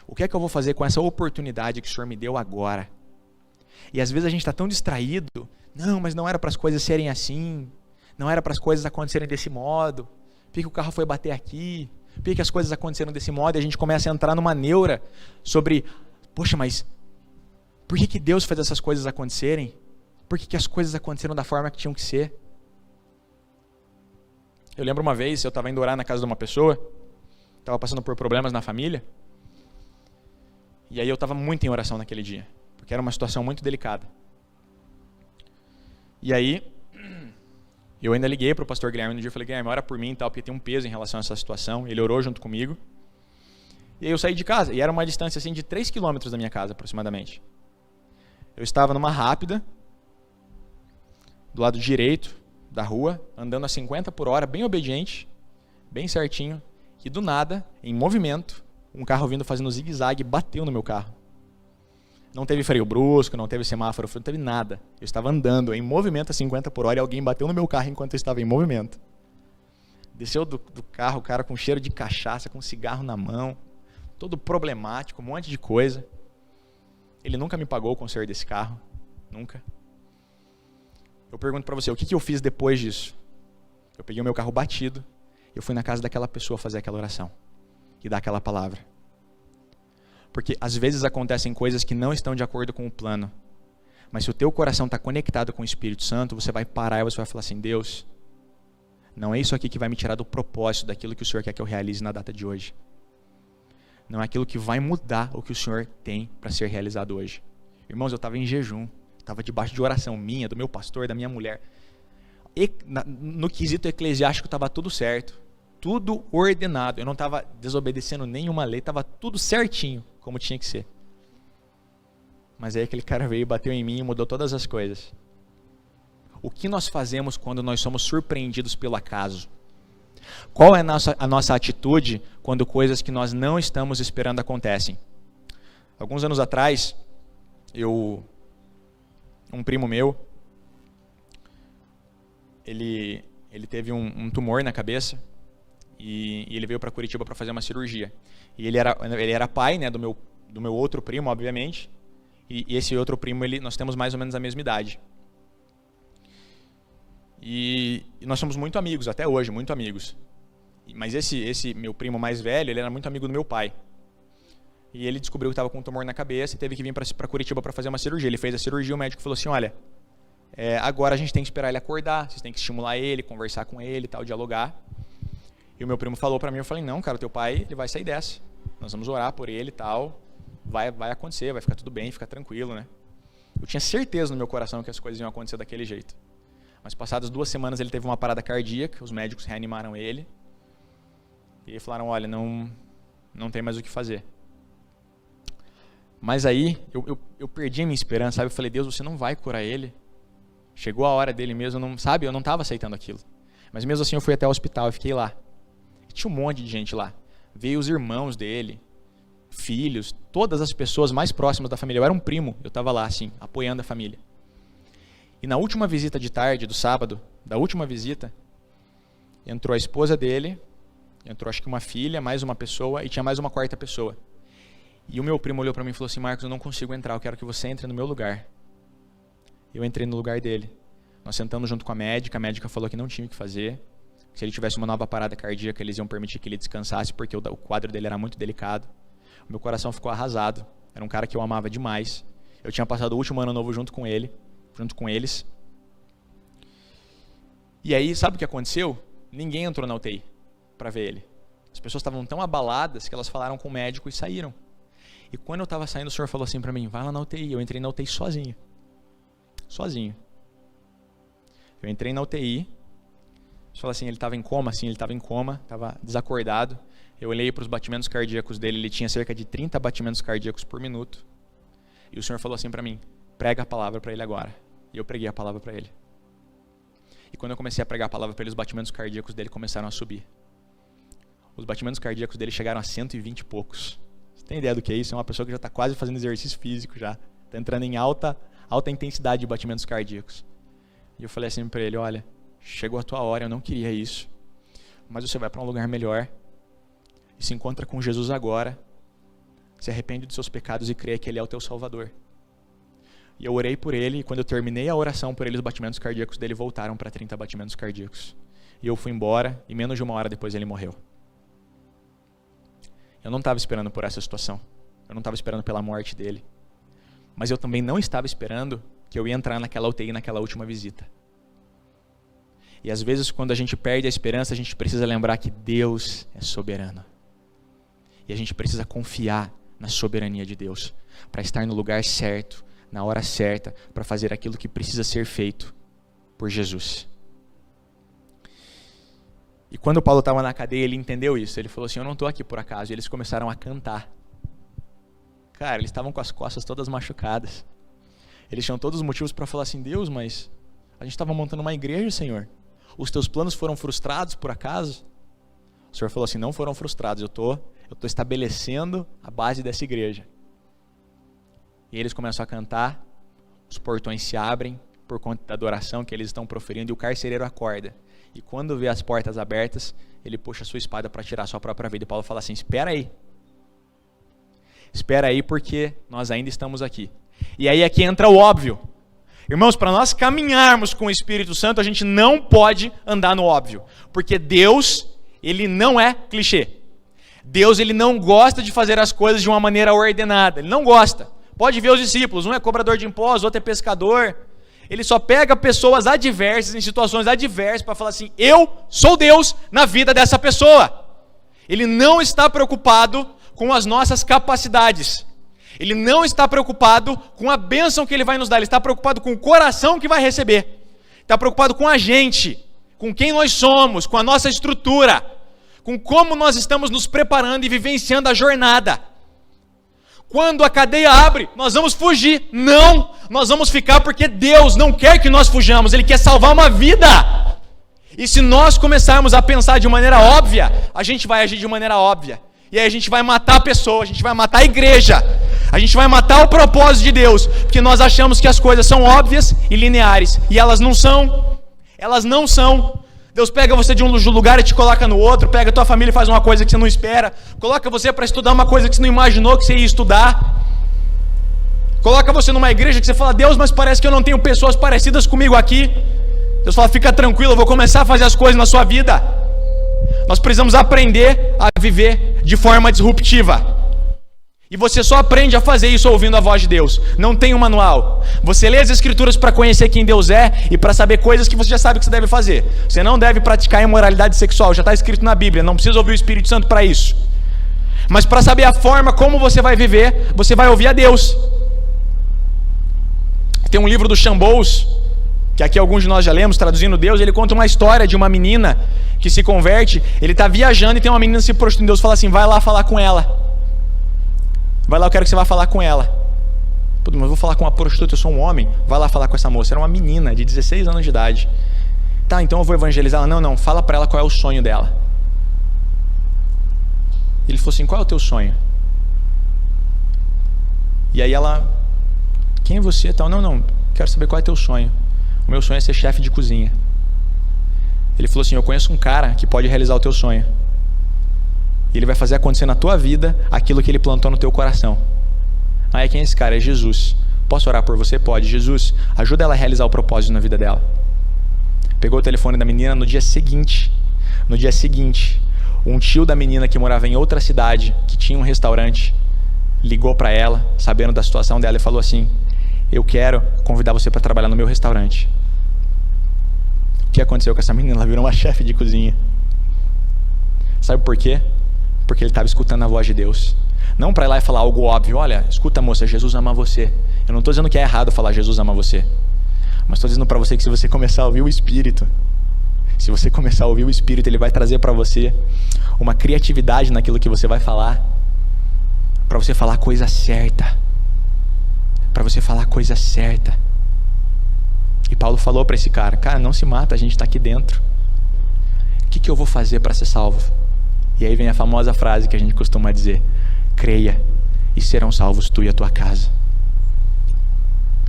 O que é que eu vou fazer com essa oportunidade que o Senhor me deu agora? E às vezes a gente está tão distraído, não, mas não era para as coisas serem assim, não era para as coisas acontecerem desse modo, por que o carro foi bater aqui, por que as coisas aconteceram desse modo, e a gente começa a entrar numa neura sobre, poxa, mas por que Deus fez essas coisas acontecerem? Por que as coisas aconteceram da forma que tinham que ser? Eu lembro uma vez, eu estava indo orar na casa de uma pessoa, estava passando por problemas na família, e aí eu estava muito em oração naquele dia, porque era uma situação muito delicada. E aí, eu ainda liguei para o pastor Guilherme no dia, eu falei, Guilherme, ora por mim e tal, porque tem um peso em relação a essa situação. Ele orou junto comigo. E aí eu saí de casa, e era uma distância assim de 3 quilômetros da minha casa, aproximadamente. Eu estava numa rápida, do lado direito da rua, andando a 50 por hora, bem obediente, bem certinho, e do nada, em movimento, um carro vindo fazendo zigue-zague bateu no meu carro. Não teve freio brusco, não teve semáforo, não teve nada. Eu estava andando em movimento a 50 por hora e alguém bateu no meu carro enquanto eu estava em movimento. Desceu do carro o cara com cheiro de cachaça, com um cigarro na mão, todo problemático, um monte de coisa. Ele nunca me pagou o conserto desse carro, nunca. Eu pergunto para você, o que eu fiz depois disso? Eu peguei o meu carro batido, eu fui na casa daquela pessoa fazer aquela oração e dar aquela palavra. Porque às vezes acontecem coisas que não estão de acordo com o plano. Mas se o teu coração está conectado com o Espírito Santo, você vai parar e você vai falar assim, Deus, não é isso aqui que vai me tirar do propósito daquilo que o Senhor quer que eu realize na data de hoje. Não é aquilo que vai mudar o que o Senhor tem para ser realizado hoje. Irmãos, eu estava em jejum, estava debaixo de oração minha, do meu pastor, da minha mulher. No quesito eclesiástico estava tudo certo, tudo ordenado. Eu não estava desobedecendo nenhuma lei, estava tudo certinho, como tinha que ser. Mas aí aquele cara veio, bateu em mim e mudou todas as coisas. O que nós fazemos quando nós somos surpreendidos pelo acaso? Qual é a nossa atitude quando coisas que nós não estamos esperando acontecem? Alguns anos atrás, um primo meu, ele teve um tumor na cabeça e ele veio para Curitiba para fazer uma cirurgia. E ele era pai, né, do meu outro primo, obviamente, e esse outro primo, nós temos mais ou menos a mesma idade. E nós somos muito amigos, até hoje, muito amigos. Mas esse meu primo mais velho, ele era muito amigo do meu pai. E ele descobriu que estava com um tumor na cabeça e teve que vir para Curitiba para fazer uma cirurgia. Ele fez a cirurgia e o médico falou assim, olha, agora a gente tem que esperar ele acordar, vocês têm que estimular ele, conversar com ele, tal, dialogar. E o meu primo falou para mim, eu falei, não, cara, o teu pai, ele vai sair dessa. Nós vamos orar por ele e tal, vai acontecer, vai ficar tudo bem, fica tranquilo, né? Eu tinha certeza no meu coração que as coisas iam acontecer daquele jeito. Mas passadas 2 semanas ele teve uma parada cardíaca, os médicos reanimaram ele. E falaram, olha, não tem mais o que fazer. Mas aí, eu perdi a minha esperança, sabe? Eu falei, Deus, você não vai curar ele. Chegou a hora dele mesmo, sabe? Eu não estava aceitando aquilo. Mas mesmo assim eu fui até o hospital e fiquei lá. E tinha um monte de gente lá. Veio os irmãos dele, filhos, todas as pessoas mais próximas da família. Eu era um primo, eu estava lá, assim, apoiando a família. E na última visita de tarde, do sábado, da última visita, entrou a esposa dele, entrou acho que uma filha, mais uma pessoa, e tinha mais uma 4ª pessoa. E o meu primo olhou para mim e falou assim, Marcos, eu não consigo entrar, eu quero que você entre no meu lugar. Eu entrei no lugar dele. Nós sentamos junto com a médica falou que não tinha o que fazer. Se ele tivesse uma nova parada cardíaca, eles iam permitir que ele descansasse, porque o quadro dele era muito delicado. O meu coração ficou arrasado. Era um cara que eu amava demais. Eu tinha passado o último ano novo junto com eles. E aí, sabe o que aconteceu? Ninguém entrou na UTI para ver ele. As pessoas estavam tão abaladas que elas falaram com o médico e saíram. E quando eu estava saindo, o senhor falou assim para mim, vai lá na UTI. Eu entrei na UTI sozinho. Eu entrei na UTI. Você fala assim, ele estava em coma? Sim, ele estava em coma, estava desacordado. Eu olhei para os batimentos cardíacos dele, ele tinha cerca de 30 batimentos cardíacos por minuto. E o senhor falou assim para mim, prega a palavra para ele agora. E eu preguei a palavra para ele. E quando eu comecei a pregar a palavra para ele, os batimentos cardíacos dele começaram a subir. Os batimentos cardíacos dele chegaram a 120 e poucos. Você tem ideia do que é isso? É uma pessoa que já está quase fazendo exercício físico já. Está entrando em alta intensidade de batimentos cardíacos. E eu falei assim para ele, olha, chegou a tua hora, eu não queria isso. Mas você vai para um lugar melhor. E se encontra com Jesus agora. Se arrepende dos seus pecados e crê que Ele é o teu Salvador. E eu orei por ele, e quando eu terminei a oração por ele, os batimentos cardíacos dele voltaram para 30 batimentos cardíacos. E eu fui embora, e menos de 1 hora depois ele morreu. Eu não estava esperando por essa situação. Eu não estava esperando pela morte dele. Mas eu também não estava esperando que eu ia entrar naquela UTI naquela última visita. E às vezes, quando a gente perde a esperança, a gente precisa lembrar que Deus é soberano. E a gente precisa confiar na soberania de Deus, para estar no lugar certo, na hora certa, para fazer aquilo que precisa ser feito por Jesus. E quando Paulo estava na cadeia, ele entendeu isso. Ele falou assim, eu não estou aqui por acaso. E eles começaram a cantar. Cara, eles estavam com as costas todas machucadas. Eles tinham todos os motivos para falar assim, Deus, mas a gente estava montando uma igreja, Senhor. Os teus planos foram frustrados por acaso? O Senhor falou assim, não foram frustrados, eu tô estabelecendo a base dessa igreja. E eles começam a cantar, os portões se abrem por conta da adoração que eles estão proferindo e o carcereiro acorda. E quando vê as portas abertas, ele puxa a sua espada para tirar a sua própria vida. E Paulo fala assim, espera aí porque nós ainda estamos aqui. E aí aqui entra o óbvio. Irmãos, para nós caminharmos com o Espírito Santo, a gente não pode andar no óbvio. Porque Deus, ele não é clichê. Deus, ele não gosta de fazer as coisas de uma maneira ordenada. Ele não gosta. Pode ver os discípulos, um é cobrador de impostos, outro é pescador. Ele só pega pessoas adversas, em situações adversas, para falar assim, eu sou Deus na vida dessa pessoa. Ele não está preocupado com as nossas capacidades. Ele não está preocupado com a bênção que ele vai nos dar. Ele está preocupado com o coração que vai receber. Está preocupado com a gente, com quem nós somos, com a nossa estrutura, com como nós estamos nos preparando e vivenciando a jornada. Quando a cadeia abre, nós vamos fugir. Não, nós vamos ficar porque Deus não quer que nós fujamos. Ele quer salvar uma vida. E se nós começarmos a pensar de maneira óbvia, a gente vai agir de maneira óbvia. E aí a gente vai matar a pessoa, a gente vai matar a igreja. A gente vai matar o propósito de Deus, porque nós achamos que as coisas são óbvias e lineares. E elas não são. Elas não são. Deus pega você de um lugar e te coloca no outro, pega a tua família e faz uma coisa que você não espera, coloca você para estudar uma coisa que você não imaginou que você ia estudar, coloca você numa igreja que você fala, Deus, mas parece que eu não tenho pessoas parecidas comigo aqui. Deus fala, fica tranquilo, eu vou começar a fazer as coisas na sua vida. Nós precisamos aprender a viver de forma disruptiva. E você só aprende a fazer isso ouvindo a voz de Deus. Não tem um manual. Você lê as escrituras para conhecer quem Deus é e para saber coisas que você já sabe que você deve fazer. Você não deve praticar imoralidade sexual, já está escrito na Bíblia, não precisa ouvir o Espírito Santo para isso. Mas para saber a forma como você vai viver, você vai ouvir a Deus. Tem um livro do Chambols, que aqui alguns de nós já lemos, traduzindo Deus. Ele conta uma história de uma menina que se converte. Ele está viajando e tem uma menina se prostituindo. Deus fala assim, vai lá falar com ela. Vai lá, eu quero que você vá falar com ela. Pô, mas eu vou falar com uma prostituta, eu sou um homem. Vai lá falar com essa moça. Era uma menina de 16 anos de idade. Tá, então eu vou evangelizar ela. Não, fala para ela qual é o sonho dela. Ele falou assim, qual é o teu sonho? E aí ela, quem é você? Tal, não, quero saber qual é o teu sonho. O meu sonho é ser chefe de cozinha. Ele falou assim, eu conheço um cara que pode realizar o teu sonho. E ele vai fazer acontecer na tua vida aquilo que ele plantou no teu coração. Aí quem é esse cara? É Jesus. Posso orar por você? Pode. Jesus, ajuda ela a realizar o propósito na vida dela. Pegou o telefone da menina. No dia seguinte, um tio da menina que morava em outra cidade, que tinha um restaurante, ligou para ela, sabendo da situação dela, e falou assim, eu quero convidar você para trabalhar no meu restaurante. O que aconteceu com essa menina? Ela virou uma chefe de cozinha. Sabe por quê? Porque ele estava escutando a voz de Deus. Não para ir lá e falar algo óbvio. Olha, escuta moça, Jesus ama você. Eu não estou dizendo que é errado falar Jesus ama você. Mas estou dizendo para você que se você começar a ouvir o Espírito, ele vai trazer para você uma criatividade naquilo que você vai falar. Para você falar a coisa certa. E Paulo falou para esse cara, não se mata, a gente está aqui dentro. O que eu vou fazer para ser salvo? E aí vem a famosa frase que a gente costuma dizer, creia e serão salvos tu e a tua casa.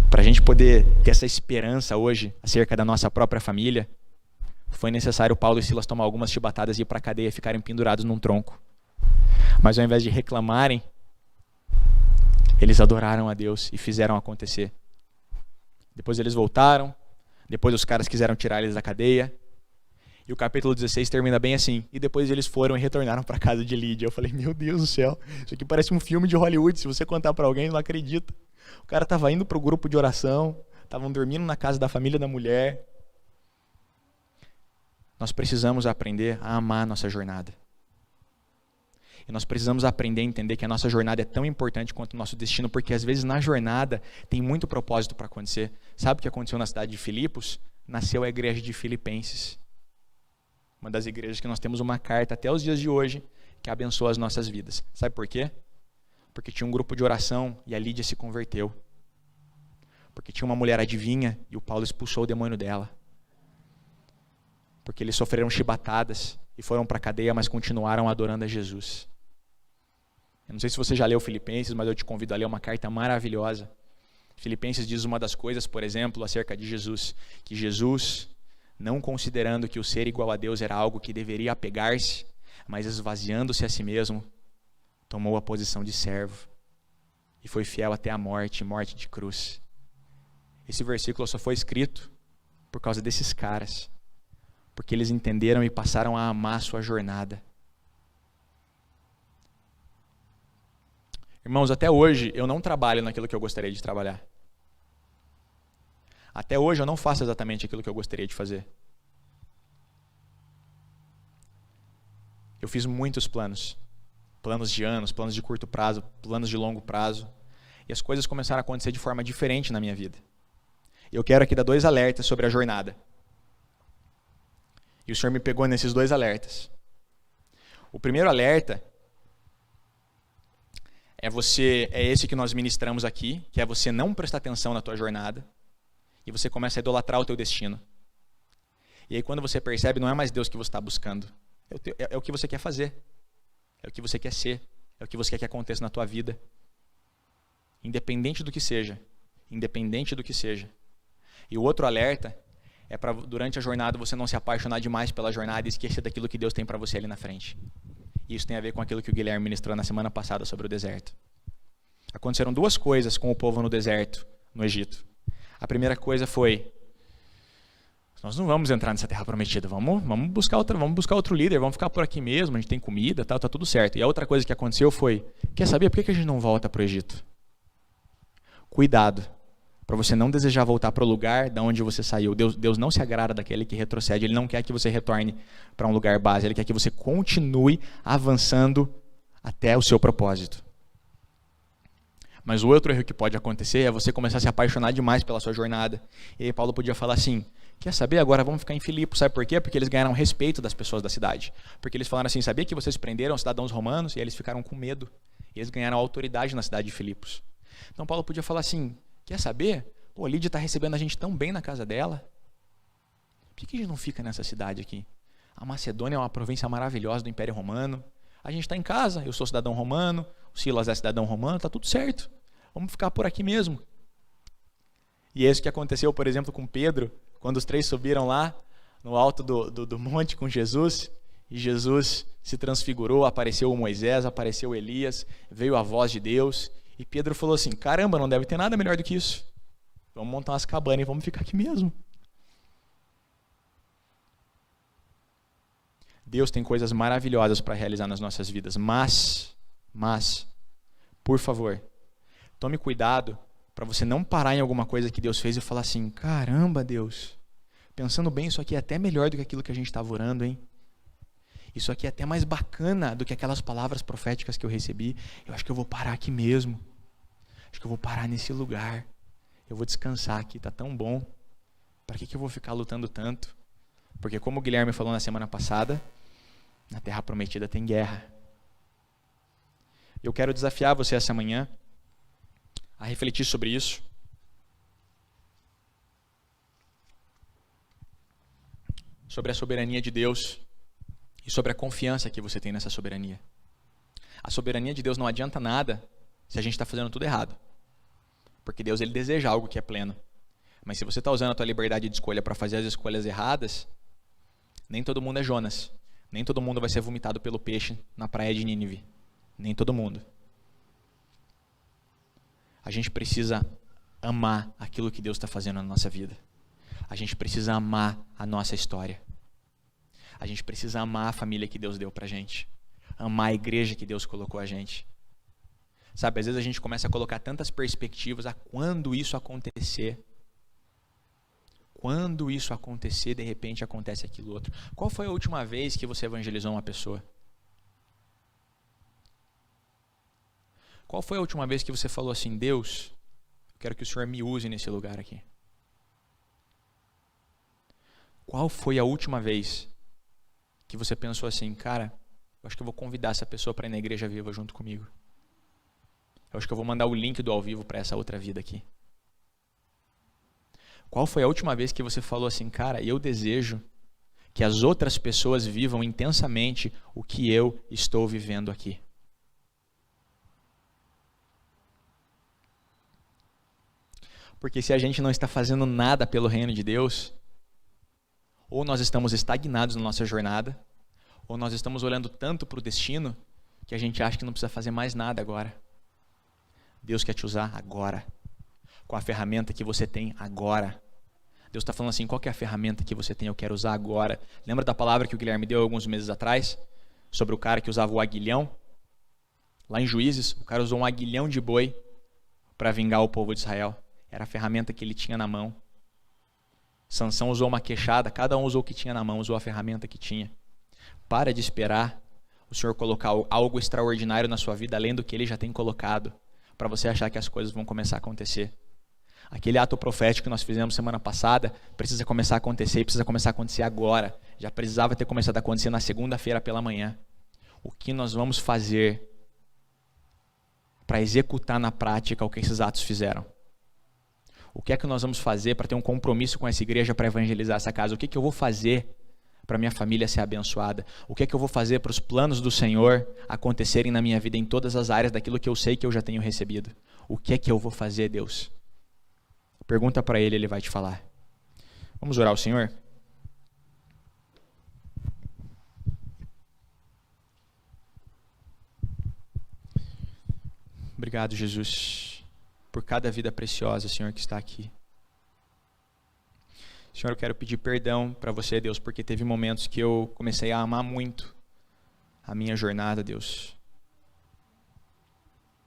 Para a gente poder ter essa esperança hoje acerca da nossa própria família, foi necessário Paulo e Silas tomar algumas chibatadas e ir para a cadeia e ficarem pendurados num tronco. Mas ao invés de reclamarem, eles adoraram a Deus e fizeram acontecer. Depois eles voltaram, depois os caras quiseram tirar eles da cadeia. E o capítulo 16 termina bem assim. E depois eles foram e retornaram para a casa de Lídia. Eu falei, meu Deus do céu, isso aqui parece um filme de Hollywood. Se você contar para alguém, não acredita. O cara estava indo para o grupo de oração, estavam dormindo na casa da família da mulher. Nós precisamos aprender a amar a nossa jornada. E nós precisamos aprender a entender que a nossa jornada é tão importante quanto o nosso destino, porque às vezes na jornada tem muito propósito para acontecer. Sabe o que aconteceu na cidade de Filipos? Nasceu a igreja de Filipenses. Uma das igrejas que nós temos uma carta até os dias de hoje que abençoa as nossas vidas. Sabe por quê? Porque tinha um grupo de oração e a Lídia se converteu. Porque tinha uma mulher adivinha e o Paulo expulsou o demônio dela. Porque eles sofreram chibatadas e foram para a cadeia, mas continuaram adorando a Jesus. Eu não sei se você já leu Filipenses, mas eu te convido a ler uma carta maravilhosa. Filipenses diz uma das coisas, por exemplo, acerca de Jesus, que Jesus, não considerando que o ser igual a Deus era algo que deveria apegar-se, mas esvaziando-se a si mesmo, tomou a posição de servo e foi fiel até a morte, morte de cruz. Esse versículo só foi escrito por causa desses caras, porque eles entenderam e passaram a amar a sua jornada. Irmãos, até hoje eu não trabalho naquilo que eu gostaria de trabalhar. Até hoje eu não faço exatamente aquilo que eu gostaria de fazer. Eu fiz muitos planos. Planos de anos, planos de curto prazo, planos de longo prazo. E as coisas começaram a acontecer de forma diferente na minha vida. Eu quero aqui dar 2 alertas sobre a jornada. E o Senhor me pegou nesses 2 alertas. O primeiro alerta é esse que nós ministramos aqui, que é você não prestar atenção na tua jornada e você começa a idolatrar o teu destino. E aí quando você percebe, não é mais Deus que você está buscando, é o que você quer fazer, é o que você quer ser, é o que você quer que aconteça na tua vida. Independente do que seja, independente do que seja. E o outro alerta é para durante a jornada você não se apaixonar demais pela jornada e esquecer daquilo que Deus tem para você ali na frente. Isso tem a ver com aquilo que o Guilherme ministrou na semana passada sobre o deserto. Aconteceram 2 coisas com o povo no deserto, no Egito. A primeira coisa foi: nós não vamos entrar nessa terra prometida, vamos buscar outro líder, vamos ficar por aqui mesmo, a gente tem comida, tá tudo certo. E a outra coisa que aconteceu foi: quer saber por que a gente não volta para o Egito? Cuidado, para você não desejar voltar para o lugar de onde você saiu. Deus não se agrada daquele que retrocede, Ele não quer que você retorne para um lugar base, Ele quer que você continue avançando até o seu propósito. Mas o outro erro que pode acontecer é você começar a se apaixonar demais pela sua jornada. E aí Paulo podia falar assim: quer saber, agora vamos ficar em Filipos. Sabe por quê? Porque eles ganharam respeito das pessoas da cidade. Porque eles falaram assim: sabia que vocês prenderam cidadãos romanos? E aí eles ficaram com medo. E eles ganharam autoridade na cidade de Filipos. Então Paulo podia falar assim: quer saber? Pô, a Lídia está recebendo a gente tão bem na casa dela. Por que a gente não fica nessa cidade aqui? A Macedônia é uma província maravilhosa do Império Romano. A gente está em casa, eu sou cidadão romano, o Silas é cidadão romano, está tudo certo. Vamos ficar por aqui mesmo. E é isso que aconteceu, por exemplo, com Pedro, quando os 3 subiram lá no alto do monte com Jesus, e Jesus se transfigurou, apareceu o Moisés, apareceu Elias, veio a voz de Deus, e Pedro falou assim: caramba, não deve ter nada melhor do que isso. Vamos montar umas cabanas e vamos ficar aqui mesmo. Deus tem coisas maravilhosas para realizar nas nossas vidas, mas, por favor, tome cuidado para você não parar em alguma coisa que Deus fez e falar assim: caramba, Deus, pensando bem, isso aqui é até melhor do que aquilo que a gente estava orando, hein? Isso aqui é até mais bacana do que aquelas palavras proféticas que eu recebi. Eu acho que eu vou parar aqui mesmo. Acho que eu vou parar nesse lugar. Eu vou descansar aqui, tá tão bom. Para que eu vou ficar lutando tanto? Porque como o Guilherme falou na semana passada, na Terra Prometida tem guerra. Eu quero desafiar você essa manhã a refletir sobre isso. Sobre a soberania de Deus e sobre a confiança que você tem nessa soberania. A soberania de Deus não adianta nada se a gente está fazendo tudo errado. Porque Deus, Ele deseja algo que é pleno. Mas se você está usando a tua liberdade de escolha para fazer as escolhas erradas, nem todo mundo é Jonas. Nem todo mundo vai ser vomitado pelo peixe na praia de Nínive. Nem todo mundo. A gente precisa amar aquilo que Deus está fazendo na nossa vida. A gente precisa amar a nossa história. A gente precisa amar a família que Deus deu pra gente. Amar a igreja que Deus colocou a gente. Sabe, às vezes a gente começa a colocar tantas perspectivas a quando isso acontecer. Quando isso acontecer, de repente acontece aquilo outro. Qual foi a última vez que você evangelizou uma pessoa? Qual foi a última vez que você falou assim: Deus, eu quero que o Senhor me use nesse lugar aqui? Qual foi a última vez que você pensou assim, cara, eu acho que eu vou convidar essa pessoa para ir na Igreja Viva junto comigo. Eu acho que eu vou mandar o link do ao vivo para essa outra vida aqui. Qual foi a última vez que você falou assim, cara, eu desejo que as outras pessoas vivam intensamente o que eu estou vivendo aqui? Porque se a gente não está fazendo nada pelo reino de Deus, ou nós estamos estagnados na nossa jornada, ou nós estamos olhando tanto para o destino que a gente acha que não precisa fazer mais nada agora. Deus quer te usar agora, com a ferramenta que você tem agora. Deus está falando assim, qual que é a ferramenta que você tem, eu quero usar agora. Lembra da palavra que o Guilherme deu alguns meses atrás? Sobre o cara que usava o aguilhão? Lá em Juízes, o cara usou um aguilhão de boi para vingar o povo de Israel. Era a ferramenta que ele tinha na mão. Sansão usou uma queixada, cada um usou o que tinha na mão, usou a ferramenta que tinha. Para de esperar o Senhor colocar algo extraordinário na sua vida, além do que Ele já tem colocado, para você achar que as coisas vão começar a acontecer. Aquele ato profético que nós fizemos semana passada precisa começar a acontecer e precisa começar a acontecer agora. Já precisava ter começado a acontecer na segunda-feira pela manhã. O que nós vamos fazer para executar na prática o que esses atos fizeram? O que é que nós vamos fazer para ter um compromisso com essa igreja para evangelizar essa casa? O que é que eu vou fazer para minha família ser abençoada? O que é que eu vou fazer para os planos do Senhor acontecerem na minha vida em todas as áreas daquilo que eu sei que eu já tenho recebido? O que é que eu vou fazer, Deus? Pergunta para Ele, Ele vai te falar. Vamos orar ao Senhor? Obrigado, Jesus, por cada vida preciosa, Senhor, que está aqui. Senhor, eu quero pedir perdão para você, Deus, porque teve momentos que eu comecei a amar muito a minha jornada, Deus.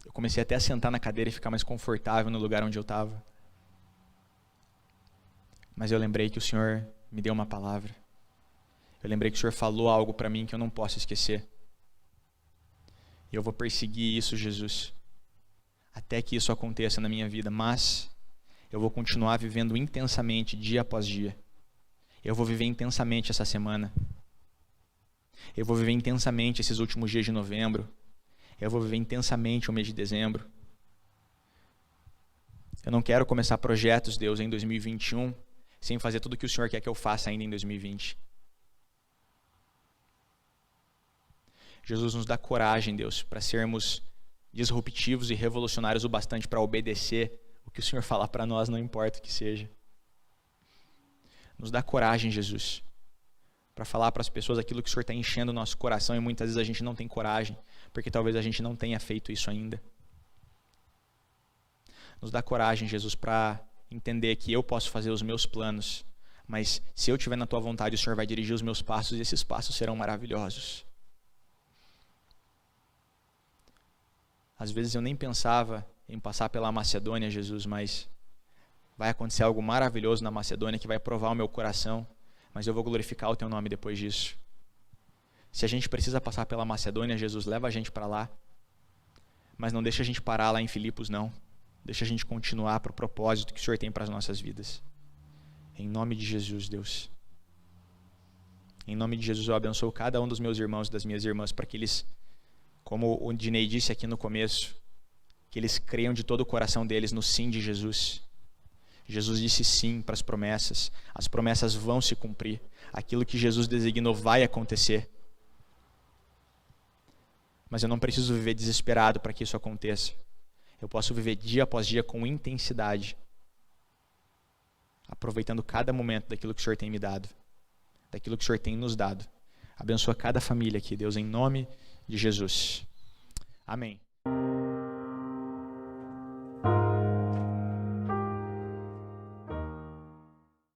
Eu comecei até a sentar na cadeira e ficar mais confortável no lugar onde eu estava. Mas eu lembrei que o Senhor me deu uma palavra. Eu lembrei que o Senhor falou algo para mim que eu não posso esquecer. E eu vou perseguir isso, Jesus, até que isso aconteça na minha vida. Mas eu vou continuar vivendo intensamente dia após dia. Eu vou viver intensamente essa semana. Eu vou viver intensamente esses últimos dias de novembro. Eu vou viver intensamente o mês de dezembro. Eu não quero começar projetos, Deus, em 2021, sem fazer tudo o que o Senhor quer que eu faça ainda em 2020. Jesus, nos dá coragem, Deus, para sermos disruptivos e revolucionários o bastante para obedecer o que o Senhor falar para nós, não importa o que seja. Nos dá coragem, Jesus, para falar para as pessoas aquilo que o Senhor está enchendo o nosso coração e muitas vezes a gente não tem coragem, porque talvez a gente não tenha feito isso ainda. Nos dá coragem, Jesus, para entender que eu posso fazer os meus planos, mas se eu estiver na Tua vontade, o Senhor vai dirigir os meus passos e esses passos serão maravilhosos. Às vezes eu nem pensava em passar pela Macedônia, Jesus, mas vai acontecer algo maravilhoso na Macedônia que vai provar o meu coração, mas eu vou glorificar o Teu nome depois disso. Se a gente precisa passar pela Macedônia, Jesus, leva a gente para lá, mas não deixa a gente parar lá em Filipos, não. Deixa a gente continuar para o propósito que o Senhor tem para as nossas vidas. Em nome de Jesus, Deus. Em nome de Jesus, eu abençoo cada um dos meus irmãos e das minhas irmãs para que eles, como o Dinei disse aqui no começo, que eles creiam de todo o coração deles no sim de Jesus. Jesus disse sim para as promessas vão se cumprir, aquilo que Jesus designou vai acontecer. Mas eu não preciso viver desesperado para que isso aconteça. Eu posso viver dia após dia com intensidade, aproveitando cada momento daquilo que o Senhor tem me dado, daquilo que o Senhor tem nos dado. Abençoa cada família aqui, Deus, em nome de Jesus. Amém.